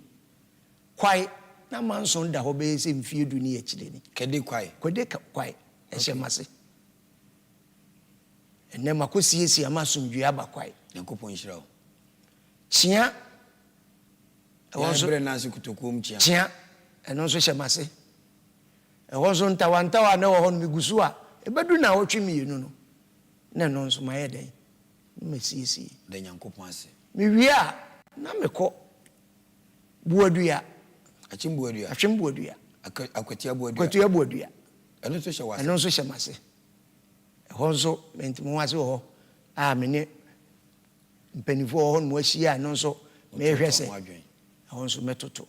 kwai na manso da ho be se mfie du ni akire ni kede kwai ehye mase ene makosiesi amasomdwe abakwai yakopon hirawo chia Also, Nancy Kutukum Chia, and also Shamase. I was on Tawantawa, no one Migusua, a beduna watching me, you know. No, so my head. Messi, the young Copansi. Mivia, Nameko Boadia, a chimbodia, a quatia boadia, and also Shamase. Also meant Moazo, many penny for on Mosia, and also Mary say, also Metoto.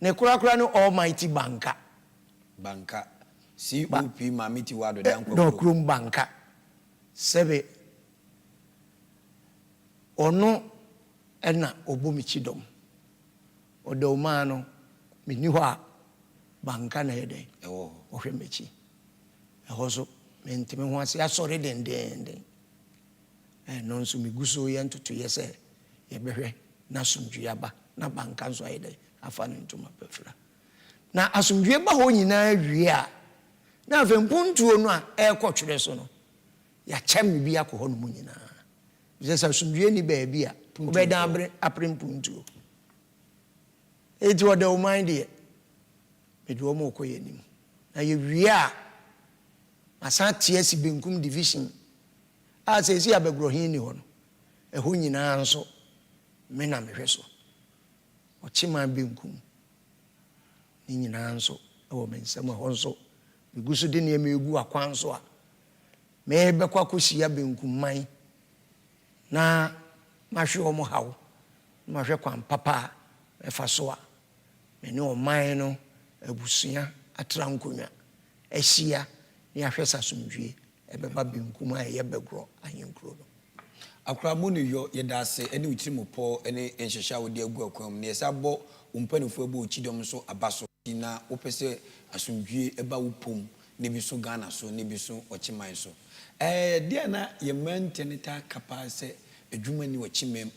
Necracrano Almighty Banker. See, P. Mamiti Wado, no Krum Banker. Sebe ono ena obomichidom odomano miniwa banka na yede ohwemechi ehoso mentime ho ase asore den no nso miguso ye ntoto yese ye behwe na asumdwe aba na banka nso ayede afa no ntoma pefra na asumdwe ba ho nyina awie a na afempuntuo no a ekotwere so no ya chem bi akọ no nyina bisa asumdwe ni ba bia obeda aprempuntuo eti oda o mind ye medu omo okoye nim na ye wie a asa TS benkum division a se si abagrohin ni ho no eho nyina nso me na mehwe so ochima benkum ni nyina nso ewo mensem ho nso migusu de ne egu akwan so a me be kwa kosia benkum man na mahwe omo hawo mahwe kwan papa efa so a me ne o man no abusua atra nkonwa ahia ne ahwe sasomdwie ebeba benkum a ye begro ayenkro no akra mu no yo yedase ene utirimupo ene enhehya wo de agu akwam ne yesa bo umpanifo ebo ochidom so abaso na opese asomdwie eba wo pom ne bi so Ghana so ne bi so ochiman so dia na ye maintenance capacity adwuma ni wachimem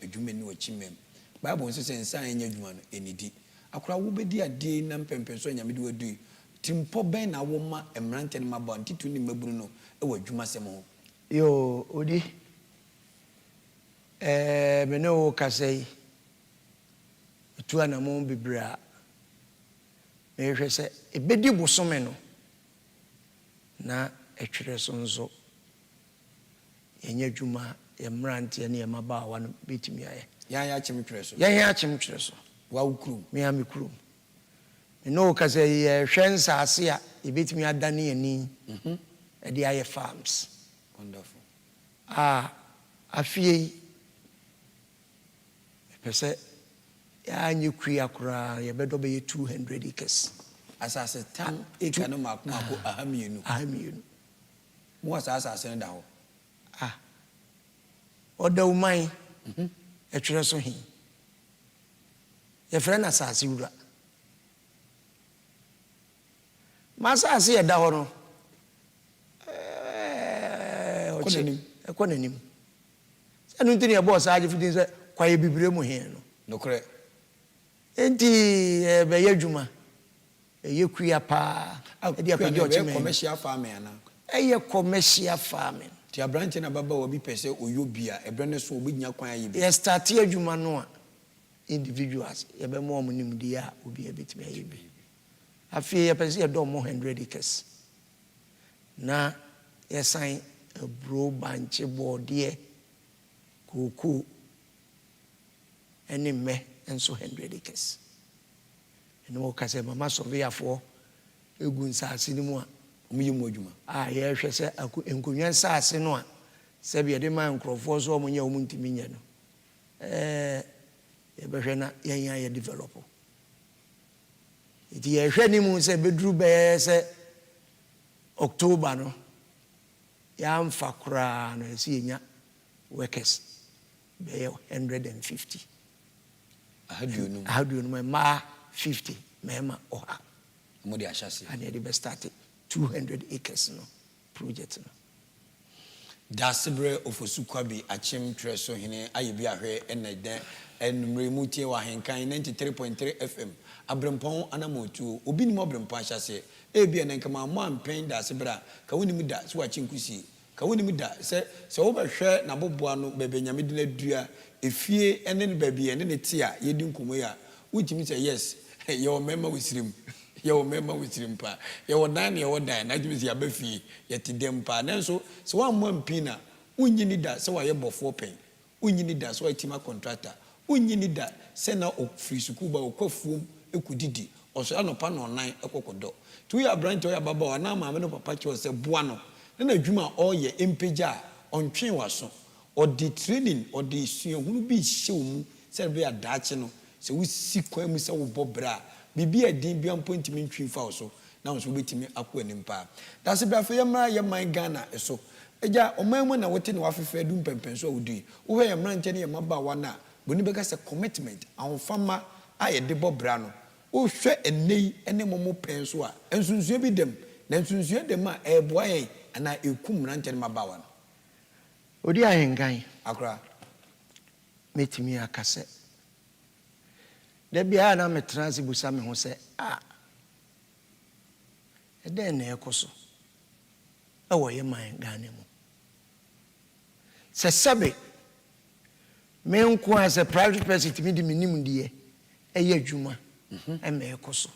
bible nso se nsan enya adwuma no enidi akora wo bedi ade na mpempenso anya mede wadu timpo ben na wo ma emrante ne maba ntitu ni mabunu no e wadwuma sem ho yo odi me no kasei tu anamom bibra me hwe se ebedi bosome no na etwere so nso enya adwuma emrante ne maba wa no betimi aye ya chimtwere so ya chimtwere so wa ukrum me amikrum me no kasei hwensa ase a ebetimi adane ani e de aye farms wonderful afie pese ya nyekui akura ye bedo be 200 acres asase tam eka no makomako ahamienu mo asase da ho oda umai etwere so hin ye frɛ na asase wura masase ye da ho no ekonanim sanu ntini ye boss age fitin sɛ kwaye bibire mu hin no nokre enti be ye dwuma ye kuya pa e dia pe jo chime commercial farming ana ye commercial farming ti abrante na baba obi pese oyobia ebrene so obinya kwan ayebi ye start adwuma no a individuals ye be mo omunim dia obi ebetimi ayebi afie ye pese ye do mo 100 acres na ye sign a bro banche boardie koko eni me enso 100 acres eno ka se mama surveyor for egun saase ni mu a omuyimu adwuma ye hwe se enkonwan saase no a se be de man nkrofo so omunya omuntimi nya no ye be hwe na ye develop iti ye hwe ni mu se bedru be se October no ya mfa kura no esi nya workers be 150 ahadunum ma 50 mema oha mo de ahyase and they be started 200 acres no project no DAASEBRE OFOSU KWABI achim treso hene AYEBIAHWE enede enumre mutie wa henkan 93.3 FM Abrempong Anamom Tuo obi ni mo Abrempong ahyase ebia nenkama mo ampen DAASEBRE ka woni mu da so achinkusi ka woni mu da se wo behwe na boboa no bebe nyame de na dua efie ene ne baabi ene ne tie a yedi nkomo ya which means yes, your member with him. Your member with him, pa. Your nine, your dine, I mean, your beefy, yet them pa. And so one pina, when you need that, so I have 4 pay. When you need that, so I team a contractor. When you need that, send out of free sukuba or coffee, a kudidi, or so no pan online, a cocodo. 2 year brand to your baba, and now my man papa was a buano. Then a juma all ye impeja on train was so, or the training, or the senior will be shown, said we are Dachino. So we see Quemus or Bob Bra. Bibi a din bi ampo ntimi ntwi fa so na so betimi akọ anim pa dase bra fa yamra yaman Ghana so eja omanmu na wote ne wafefa du mpempen so wudi wo he yamra nche ne yamaba wa na boni beka se commitment awfama aye de bobra no wo hwe enei ene momo pen so a ensunsuo bi dem na ensunsuo dem a eboa yen ana ekum na nche ne maba wa no odi ayengan akra metimi akase Debia na me transibusa me ho se eden na ekoso ewo ye man Ghana mu se sabe me nko as a private person timi di minim die eye adwuma e me ekoso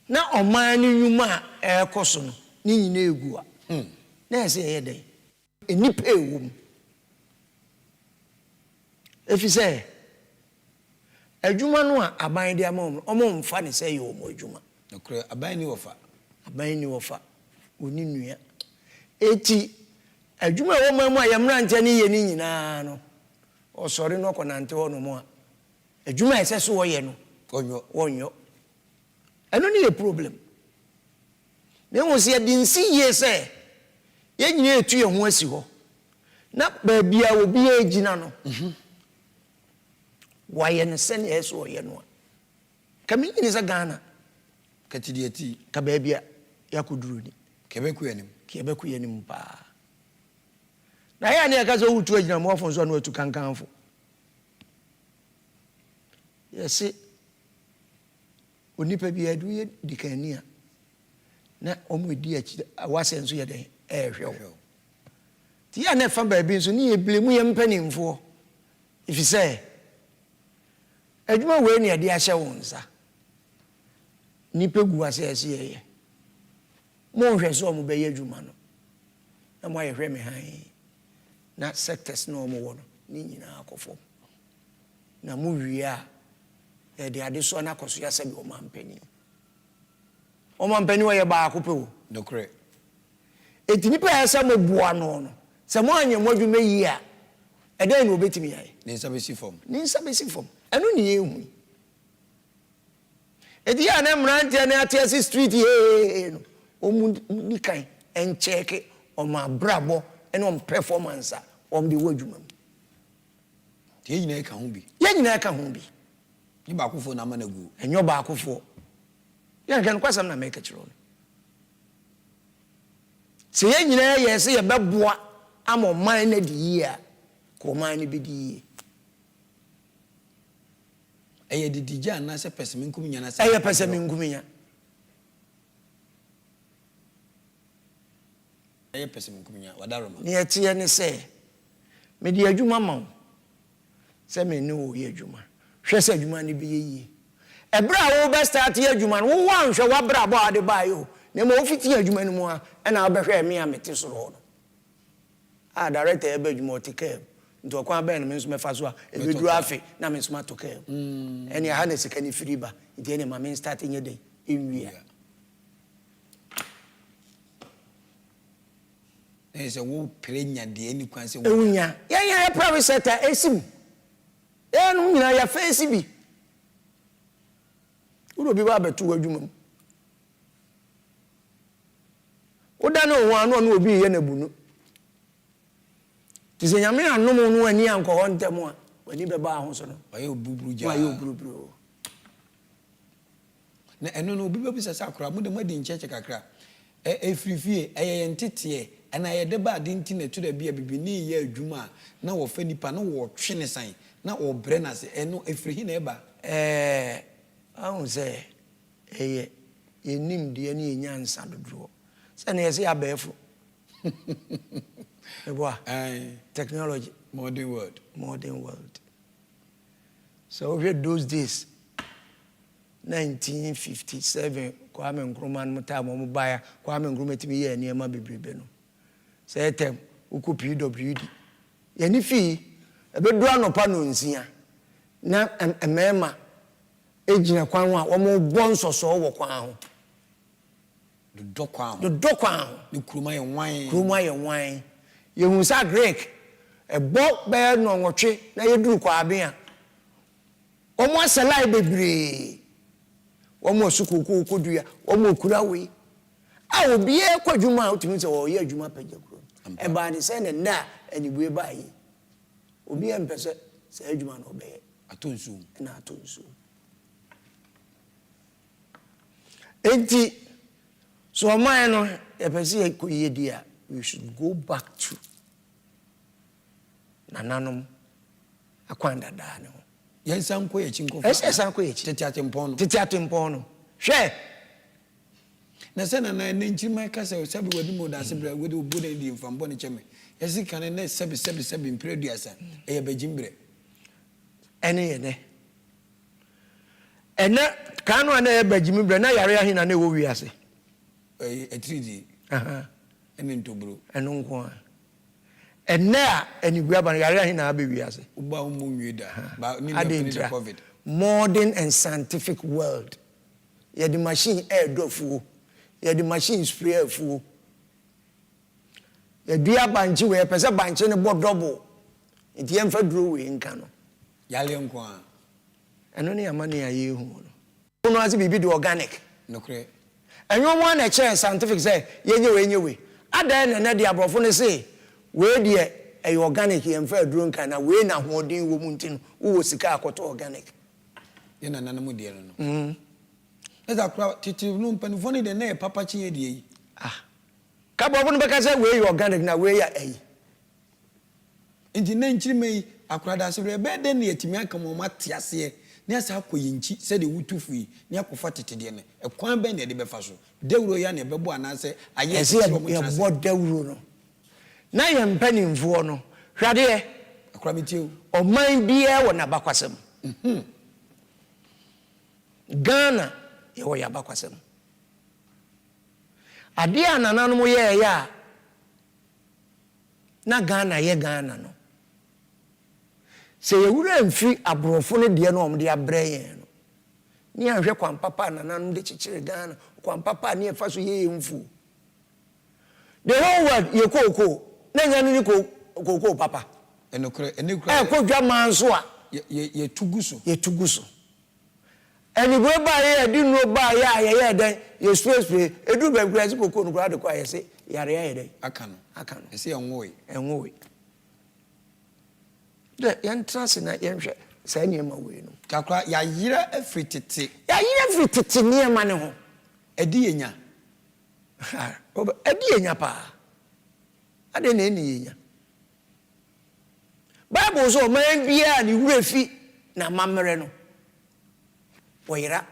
na oman ni nyuma ekoso no ni nyina egu a na ese ye den enipa ewum efise adwuma no a aban de amom mfa ne sɛ yɛ omo adwuma okre aban ni wofa oni nua eti adwuma wo mamu a yɛmra nkyɛ ne yɛ ni nyinaa no ɔsɔre no kɔnante hɔ no mu a adwuma ɛsɛ so wɔyɛ no onyo ɛno ne yɛ problem ne ho sɛ yɛde nsi yie sɛ yɛnyina etu yɛ ho asi hɔ na baabi a obi agina no why ne send yes or yenwa kami ni za Ghana katidiati ka baabia yakuduru ni kebeku yanim pa na ya ne aka so wutu agina mo afon so na atu kankanfo yesi onipa bi adu ye dikania na omo edi achi awase nso ye den ehwew ti ya na fa baabi nso ni ye blemu ye mpanimfo if you say adwuma we ne ade ahye wo nsa nipa gu ase ase ye mo hwe so mo be ye adwuma no na mo ayehwe me han na sectors no mo wo no ni nyina akofo na mo wi a e de ade so na akoso ya se bi o mampani wo ye ba akope wo dokre eti nipa ya se mo bua no se mo anya mo adwuma yi a e den no obetimi ya ni nsa besi form anu ni ehu edi ya na mrante na atiasi street he no omu ni kan en check o ma brabo en on performance on the wadwuma tie nyina ka ho bi ni ba akofo na managu enyo ba akofo ya kan kwasam na make chiro se ye nyina ye se ye beboa ama man na di yi a ko man ni bi di eye didija na se pesemi nkuminya na se eye pesemi nkuminya wadaroma ne etie ne se me di adwuma ma se me ne wo ye adwuma hwe se adwuma ne bi yi ebra wo be start ye adwuma no wo wan hwe wabra bo ade ba yo ne ma ofiti adwuma no mu a na wo be hwe me a mete soro no a director e be adwuma otike nto kwa ba na me nso mefa so a ebeduru afi na me nso matoke ene ha na sika ni firiba nti ene ma me start nye den enwia ese wo prenya de ani kwan se wo enya ya private sector esim enu nyina ya face bi uro bi ba betu adwuma oda na owo anu na obi ye na bunu tise nyame anom no ani anko ntem a wani be ba ho so no waye obuburu ja waye obuburu na eno no obi be bisa sakura mu de madi ncheche kakra efrifie eyentete ana ye de ba de nti na tu da bia bibini ye adwuma na wo fa nipa na wo twe ne san na wo bre na se eno efrihi na eba ahun se eye enim de ani enyansa dodro se na ye se abefo technology modern world So we had those days 1957 Kwame Nkrumah no time mo baya Kwame Nkrumah timi ye niema bebrebe no say tem uku PWD ye ni fi ebedu anopa no nsia na emema ejina kwan ho a wo mo bonsoso wo kwan ho do kwan ho ni Nkrumah ye wan ye hu sa Greek ebo be no nwotwe na ye duru KWABI a omo asalai bebre omo sukuku kodua omo kurawe a obi e kwadwuma otimi se wo ye adwuma pagya kuro e ba ni se ne na anibue ba yi obi e mpese se adwuma no be atonsu na atonsu enti so man no e pese ko ye dia we should go back to nananom akwanda da no Yensan ko ye chinko. Esan ko ye chi. Tete atempon. Tete atempon no. Hwe. Na se na nchi mai ka se sabi wadi mo DAASEBRE wadi obo na di mfambo ne cheme. Yesi kan na sabi impreduasa. E ye begimbre. Ene ye ne. Ene kan no na ye begimbre na yare ahina na wo wiase. Etridi. Aha. Ene ntobro. Eno nko. Ene a anibua ba yare ahina abe wiase. Uba umu nwida. Ba ni na COVID. Modern and scientific world. You the machine air dofu. You the machine spray fu. You do a banchi we pese banchi ne bo double. Nti em fa duro we nka no. Yale nko a. Eno ne amane aye hu no. Ono ase bibi de organic. Nokre. Enyo mo na che scientific say yenye we. Ada na de abrofo ne say we de e organic em fa duro nka na we na hoodin wo mu ntin wo sika akoto organic. Ye na nanamu de no. Eza kwa titi no mpanifo ne de na papa chi ye de yi. Ka bo no beka say we organic na we ya ayi. Nti na nchiri mai akura DAASEBRE be de ne yetimi aka mo matiase ne asa akoyinchi se de wutufu ne akofa tete de ne ekwan be ne de befa so dewuro ya ne bebo anase aye ese ye bo dewuro no na ye mpanimfo no hwade akura mitiu o man bia wo na bakwasem Ghana ye wo ya bakwasem ade anananom ye ya na Ghana ye Ghana no se ye wura mfi abrofo no de no omde abrɛ yen no ni ahwɛ kwan papa nananom de chichire Ghana kwan papa ne fa so ye mfu the whole world ye koko na nya ni koko papa enokre ko dwa manso a ye tuguso eni bo ba ye di no ba ye den ye space edu ba grass koko no kra de kwa ye se yare ye den aka no ese enwoe de entrance na yenhwe sa niema we no kakra ya yira afritete niema ne ho edi yenya edi yenya pa ade na eni yenya Bible so man bia ni wura fi na mamre no boyira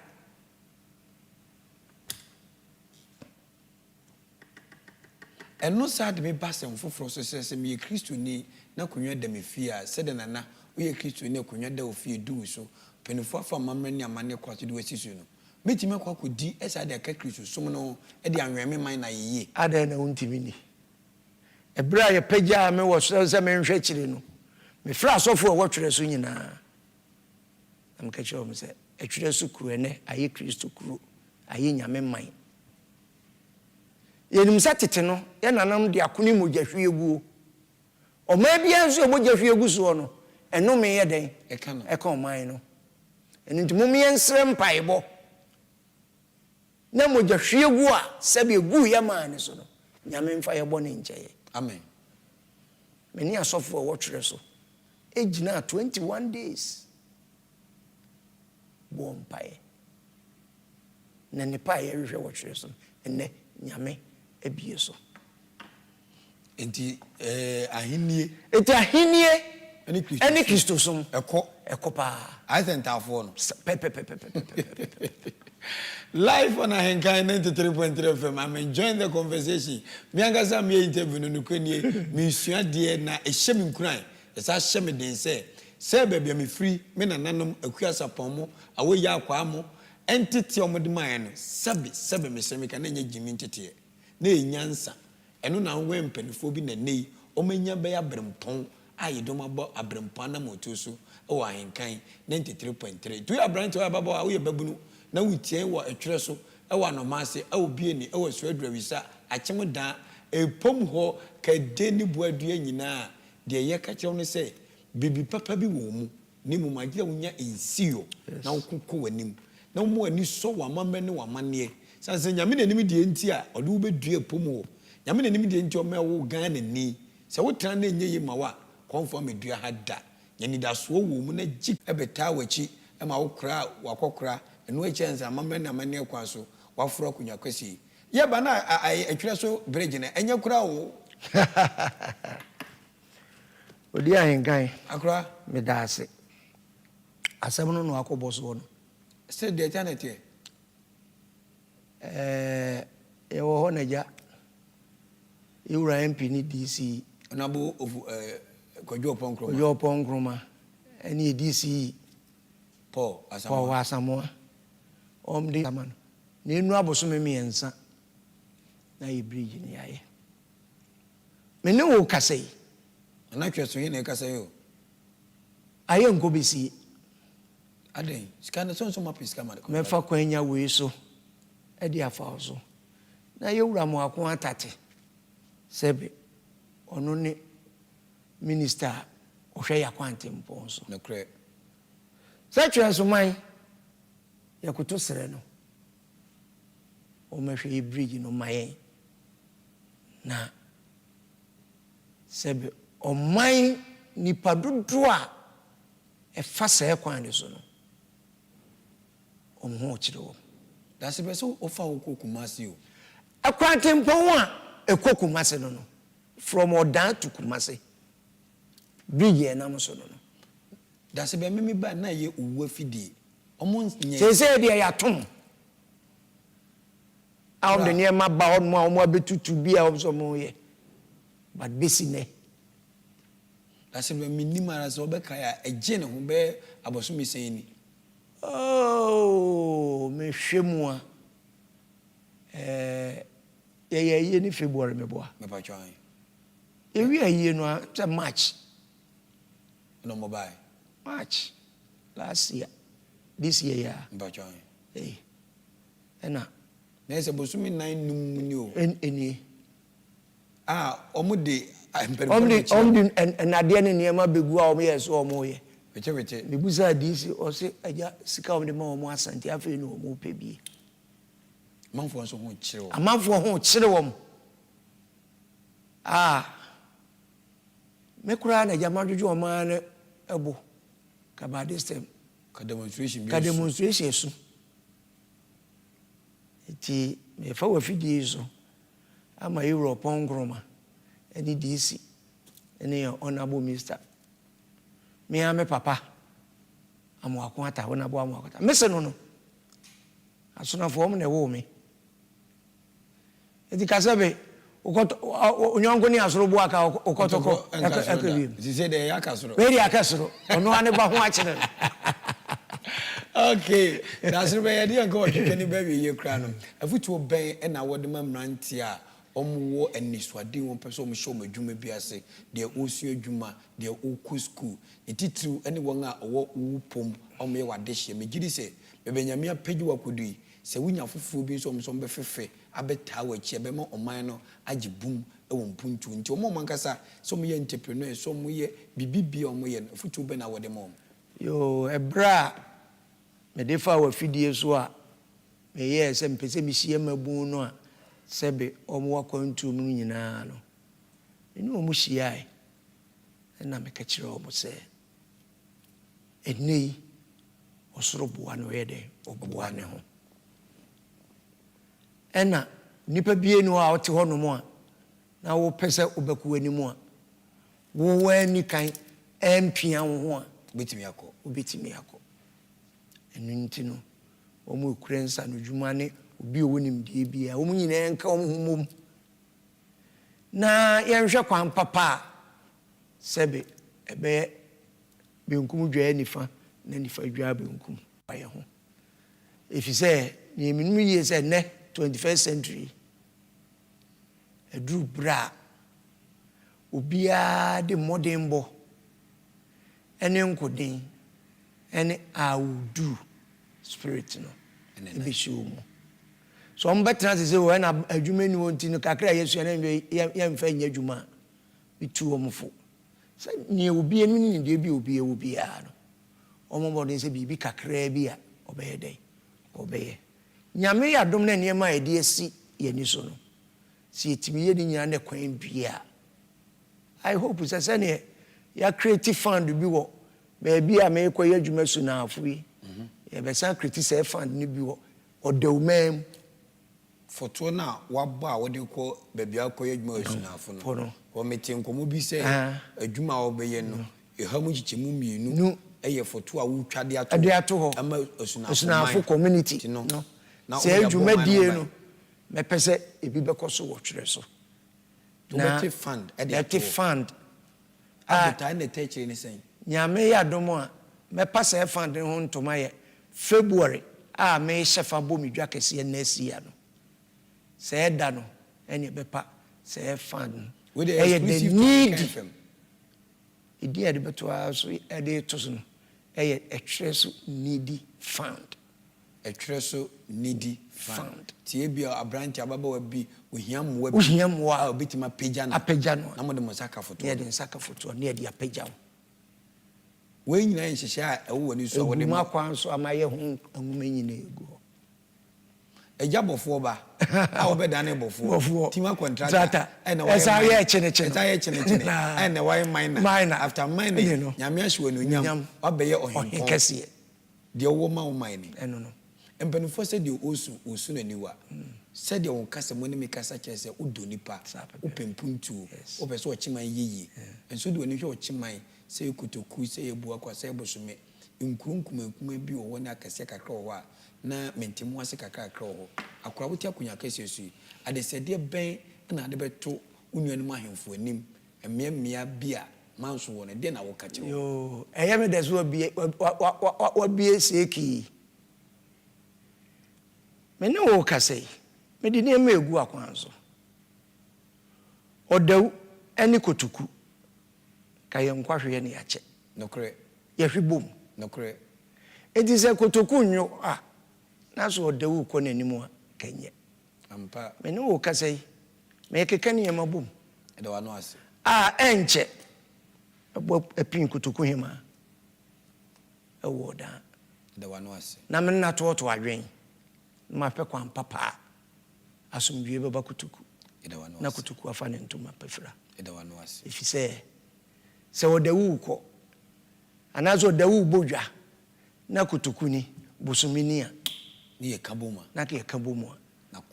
eno sad me basem foforo so se me Kristo ni na konwa da me fia se de nana wo ye Kristo ni konwa da ofie du so penifo afa mamre ni amane kwato de wasisu no metime kwa kodi esa de aka Kristo som no e de anweme man na yeye ada na untimi ni ebra ye pagya me wo so se me nhwe kire no me fra sofo wo twere so nyina am ka che o me se etwere so kuro ene aye Kristo kuro aye nyame man yenim satete no ye nanam de akoni mogahwe egu o ma bia nso mogahwe egu so no eno me ye den e ka o man no eno ntimo me ensre mpaebo na mogahwe egu a sabe egu ye man so no nyame mfa ye bone nkyeye amen meni asofo wo twere so ejina 21 days bompae na ne pa ye hwehwe wo twere so enne nyame ebie so enti ahinie eni Kristo som ekopa aisentafo no pe live on Ahenkai 93.3 FM. I'm enjoying the conversation. Miangasa me interview no kwenie me sua de na ehye me nkuran. Esa hye me den say sɛ baabi me free me nananom akuasa pɔnmo awo ya akwa mo entity omode man no sɛbe me sɛ me ka na nya gimi ntete na enyansa ɛno na wo mpanifo bi na nei omenya bɛya Abrempong ayedom abo Abrempong Anamom Tuo so ɛwɔ ahenkan 93.3 tu abrante wa baba wo ye babunu na wutie wɔ etwerɛ so ɛwɔ anomase ɛwɔ bieni ɛwɔ suadrawisa akyem dan epom ho kade ni boadua nyinaa de ye ka kyerɛ no sɛ bibi papa bi wɔ mu ni mu magye wonya ensio na wokokɔ wanim na mo ani so wa mamma ne wa manne sanse nyame na nim de enti a ɔde wo bedua epom ho nyame na nim de enti o ma wo gan na ni sɛ wotra na enye yi ma wa konfo medua ha da nyani da so wo mu na gi ebeta wachi e ma wo kra wakokra eno a chance amamma na manne kwa so wafura kunya kwesi ye ba na atwere so bridge na enye kra wo odi ahenkan akra me daase asɛm no no akɔbɔ so no sɛ de eternity ɛwɔ hɔ na ja ewura MP ni DC na bo ofu Kojo Ponkroma any DC Paul Asamoah de saman na enu aboso me miensa na ye bridge ni aye me ne wo kasai na tweso ye na kasai o aye nko besi aden scan so mapis ma me fa kwanya we so e di afa so na ye wura mo akon atate sebe ono ne minister ohwe yakwante mponso na kre sɛ so man yakoto sere no o mehwe bridge no mayen na sebe o man nipa dodo a ɛfa sɛ kwan de so no o ho kyerɛ wo DAASEBRE so o fa wo Kumasi o akwante mpon a Kumasi no from Odan to Kumasi bridge na mo so no DAASEBRE me ba na ye uwa fidie omo nye se de ya tom aw de ne ma ba on mo abetutu bi a so mo ye but besi ne DAASEBRE minimara so be kaya eje ne ho be aboso mi sen ni oh me hwemu a ye ni February me boa me pa twan ewi aye no a March no mobile March last year this year ya mbachwan ena na ese bosumi 9 num ni o eni omude omdi enade ne niema begu a omo yeso omo ye weche me buza disi o se aja sika omde ma omo asante afi no omo pebie manfo so ho kire o amanfo ho kire wom me kura na jama dojo o ma ne ebo ka ba this time ka demonstration so eti me fa wa fidie so ama Europe ongroma eni DC eni honorable minister me ame papa amu akwata wona bo amu akwata me se no asuna fo mo na wo me eti kasabe onyongo ni asoro bo aka okotoko akabi ti say de yakasoro we yakasoro ono ane ba ho akire okay DAASEBRE ye de nko hwehwe ni ba wi ye kra no afutuo ben e na wode mamranti a omwo aniswade won person mo show madwuma bi ase de osu adwuma de oku school etitru ene won a owo upom omo wade hye megidi se bebenyame apagi wakodui se wunya fufuo bi so be fefe abeta wachi be ma oman no agibum ewo mpuntu nti omo mankasa so mo ye entrepreneur so mo ye bibibi omo ye futuo be na wode mo yo ebra me defa wa fidie so a me ye se mpese mi hie mabu no a sebe omo akwantu mu nyina no eni omo hia na me ka kire omo se enei osoro boa no ye de oboa ne ho ena nipa bie no a ote ho no mo a na wo pese obaku ani mo a wo wani kan empia wo ho a obetimi akọ enu ntino omo ekrensa no dwuma ne obi owonim die bia omo nyina enka omo humom na yenhwe kwan papa sebe ebe benkum dwa nifa na nifa dwa benkum aye ho if you say ni minimum years ne 21st century edru bra obia de modern bo ene nkodin ene awudu spirit no be show mo so on better say we na adwuma ni wonti no kakra yesu na ye mfa nya adwuma bitu omfo say ni obi enu ni de bi obi a no omo say bibi kakra bi a obeye den obeye nyame ya dom na niema e de asi ye ni so no si etimi ye ni nya na kwan bia I hope say ne ya creative fund bi wo baby a me koye adwuma su na afui ye be san creative fund ni bi wo odawmam foto na wabba a wode ko baby akoye adwuma su na afu no o meti nkomo bi say adwuma wo be ye no ehamu chichemu mienu eye foto a wutwade ato ho ama osuna afu community no say adwuma die no me pese ebi be koso wo twere so to fund fund time na teacher ni say nyame ya domo a me pase fund ho ntoma ye February a me shefa bo mi dwa kese na asia no say da no ene be pa say fund we dey exclusive idi ade beto aso ade to so no eye etreso needy fund tie bia abranti ababa bi ohiam wa obitima pagya na mo de mosaka foto ye de nsaka foto na ye de apagya we nyina nhihye a ewo wani so wo de ma kwan so amaye ho anwuma nyina egu eja bofo ba a obeda na bofo tima contractor na wa ye chene na wa minor after minor nyame ahwe no nyam obeye ohin kese de wo ma wo mine eno no empanifo se de osu na niwa se de won kasa mo ne me kasa kyese udonipa upempuntu opeso ochiman yiyi enso de oni hwe ochiman se ekutoku se ebu akwa se ebosume nkurunkumankuma bi wo na akase kakra wo a na mentimu ase kakra wo akwa wotia kunya kase su adesede ben na ade beto unuanu ahemfo anim emmea bia manso wo ne de na wo ka kire yo eyeme deso wa bie seki mene wo kase me di ne ma egu akwanso odaw eni kotuku kaye nkwahwe ne yache nokre ye hwibom nokre edi se kotuku nyo na so odaw ko nanimu kanye ampa mene wo kase me keke ne yamabom ede wa no ase enche ebo epin kotuku hima ewo da ede wa no ase na me na to adwen ma pe kwa papa asumdwe beba kutuku na kutuku afa ne ntoma pefra edawano ase if se odawu ko anazo odawu bodwa na kutuku ni busumini a ni ye kaboma na ke kaboma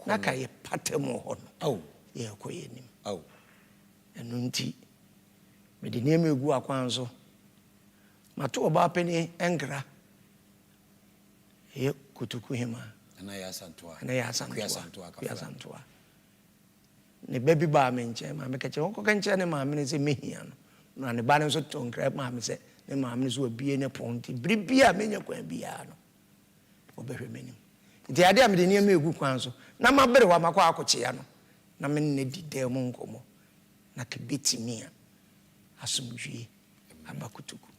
na ka ye patemo ho no ye ko ye nim enu nti me de neme egu akwanso mato oba peni engra ye kutuku hima na ya santua ne baby ba me nche ma me kache won ko kanche ne ma me se mehia no na ne ba ne so tonkra ma me se ne ma me so obie ne ponti bribia me nya kwan bia no obehwe menim nti ade am de ne ma egu kwan so na ma bere wa makwa akoche ya no na me ne di de mo nkomo na ke betimia asumdwie abakutuku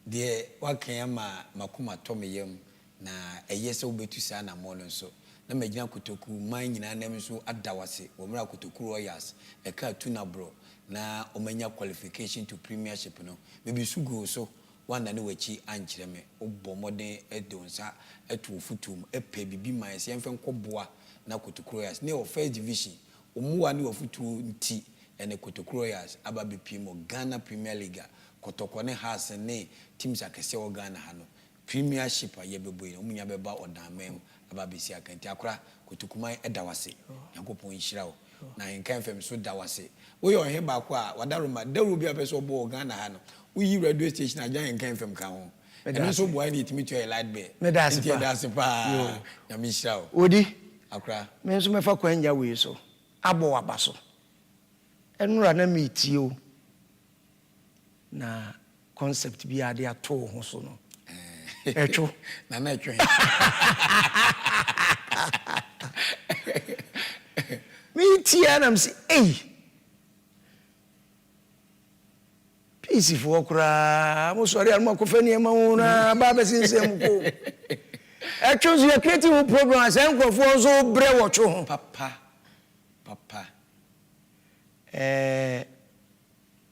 de wakan ma makoma tomeyem na eyese obetu sa na mo nso na magina kotoku man nyina na nso adawase wo mra kotoku royals e ka tuna bro na omanya qualification to premiership no maybe sugo so wanda ne wachi ankyere me obomoden edonsa etu futum epe bibi man se emfe nkoboa na kotoku royals ne o first division omuwa ne ofutu nti ene kotoku royals aba bepimo Ghana Premier League kotoko ne has ne teams akese o Ghana ha no premiership ayebeboy omunya beba odamem ababisi akanti akora kotukuman edawase yakopon nhirawo na nkan fam so dawase wo yo he ba ko a wadaroma daru bia pese obo Ghana ha no uyi radio station ajan nkan fam kan ho eno so boy ni timi to light be medasi pa ya mishirawo odi akora me so mefa kwanja we so abo wabaso enura na mitio na concept bi ade ato ho so no etwo na etwo me tia na msi peace for kura mo sori almo ko fani e ma wona ba be sinsem ko etwo so ye creative program asen krofo so bre wo two ho papa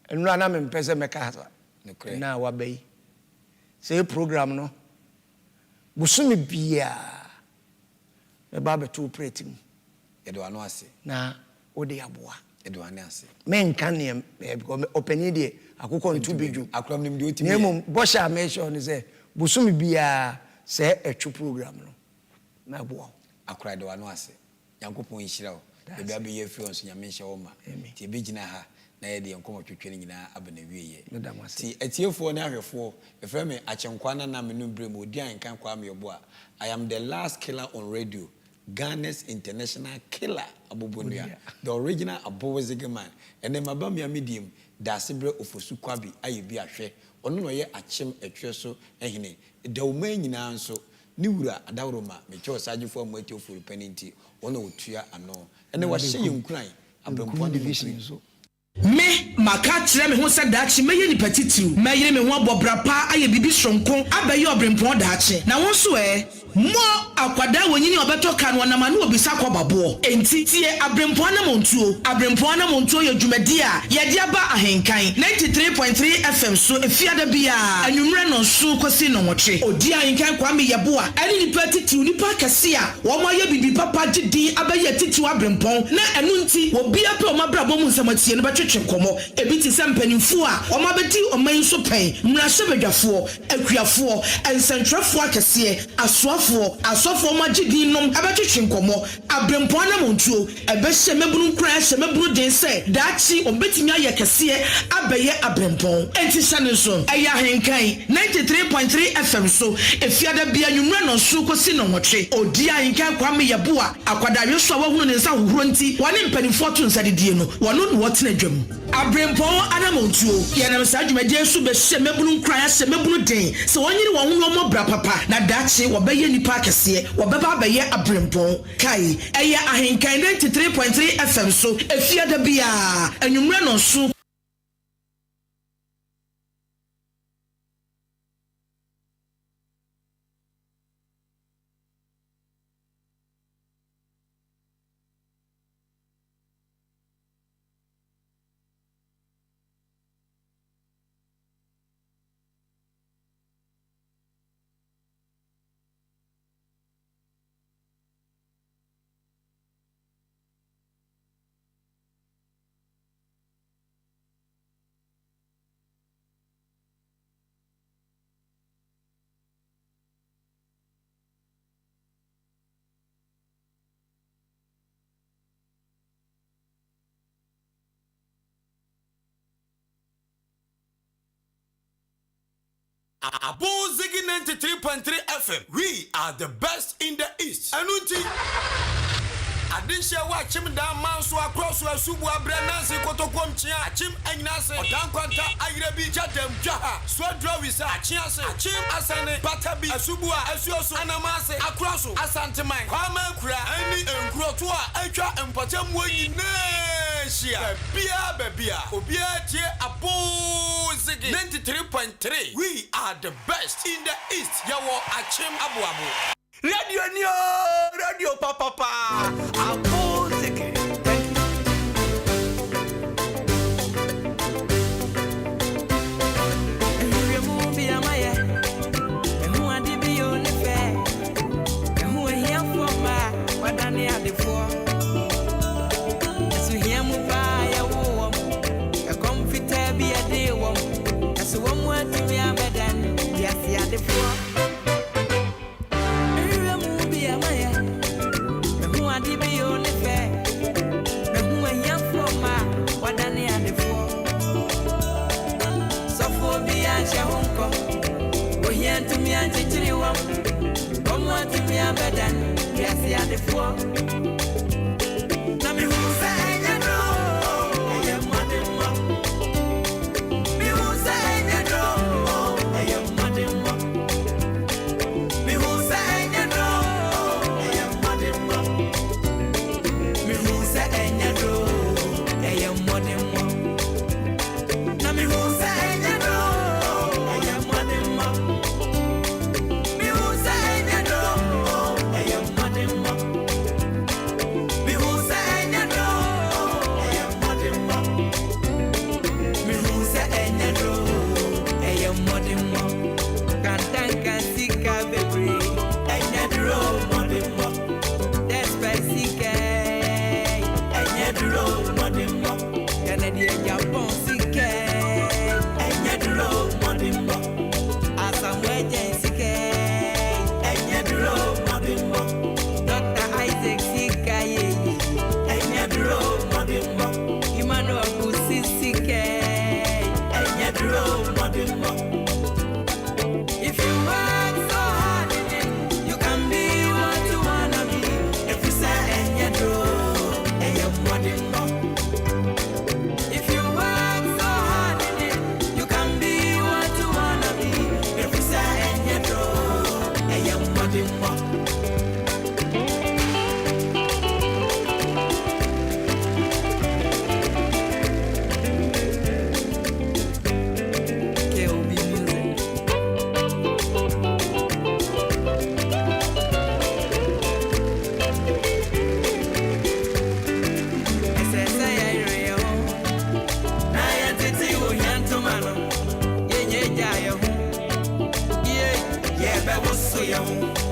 enu ana me mpese meka na wa bai say program no busumi bia e ba be to operate mu edo ano ase na odi aboa edo ane ase men kan ne openi de akoko ntu beju akram nim de otimi nemu bosha me sure ne say busumi bia say etwu program no na aboa akra edo ano ase yankopon yishira o ebi abiye fi onso nyame hye wo ma ti ebi gina ha na ye de yankomo twetwe ne nyina abana wieye ti etiefo ne ahwefo efre me achenkwa na menu brem odi ankan kwa me obo a I am the last killer on radio, Ghana's international killer abobonua, the original abowezige man. And then mabam ya medium DAASEBRE OFOSU KWABI AYEBIAHWE ono no ye achem etweso ehine de oman nyina nso ni wura adawroma meche osagefo amati ofuru paninti ono otua ano ene wa hye yinkuran Abrempong division so me maka kire me ho se daachi meye ni petitiu meyire me ho abobra pa aye bibi sonko abaye Abrempong daachi na won so mo akwada wonyini obeto kan wonama na obisa kwababo enti tie Abrempong Anamom Tuo ye dwumadi a ye dia ba ahenkan 93.3 FM so efiada bia anwumre no so kosi no woche odi ahenkan kwa me yebo a ani ni petitiu ni pa kase a wo mo ye bibi papa gidi abaye titiu Abrempong na enu nti obi ape o mabrabo mu nsamatie no twetwekomo ebi ti sempanimfu a omabeti oman so pen mrasebedwafo akuafo ensentrafo akese asofo magidi nom abetwetwenkomo Abrempong Anamom Tuo ebehye mebunu nkran hye mebunu den se daachi obetimi ayekese abaye Abrempong enti sane so eya henkan 93.3 FM so efiada bia nwumre no so kosi no nwotwe odi ahenkan kwa me yebo a akwadawye so a wahunu ne nsa hohoro nti wane mpanimfo to nsadedie no wono no wotena dwam Abrempong Anamom Tuo yana msa dwumadie so be hye mebunu nkran hye mebunu den se wonyiri wo hono mo bra papa na daachi wobeye nipa akese wobeba abaye Abrempong kai eya ahenkan 93.3 FM so efiada bia anwumre no so Abozigi 93.3 FM. We are the best in the East. Anunti. Adinshia wa chim da manso across subu abrenansi kotokom chia chim egnase odankwanta ayrebi jadem jaha swodro wisa chiase chim asane batabi asubu asuoso anamase across asanteman kwama kura ani enkuro to a atwa empatam wonyine shia bia obia tie Abozigi 93.3. We are the best in the East. Yawo achim abuabu. Radio papa. Abozigi. agency Dr. Isaac Sikaye Emmanuel Busisike if you work so hard in it, you can be what you wanna be. If you say if you work so hard in it, you can be what you wanna be. If you say yeah,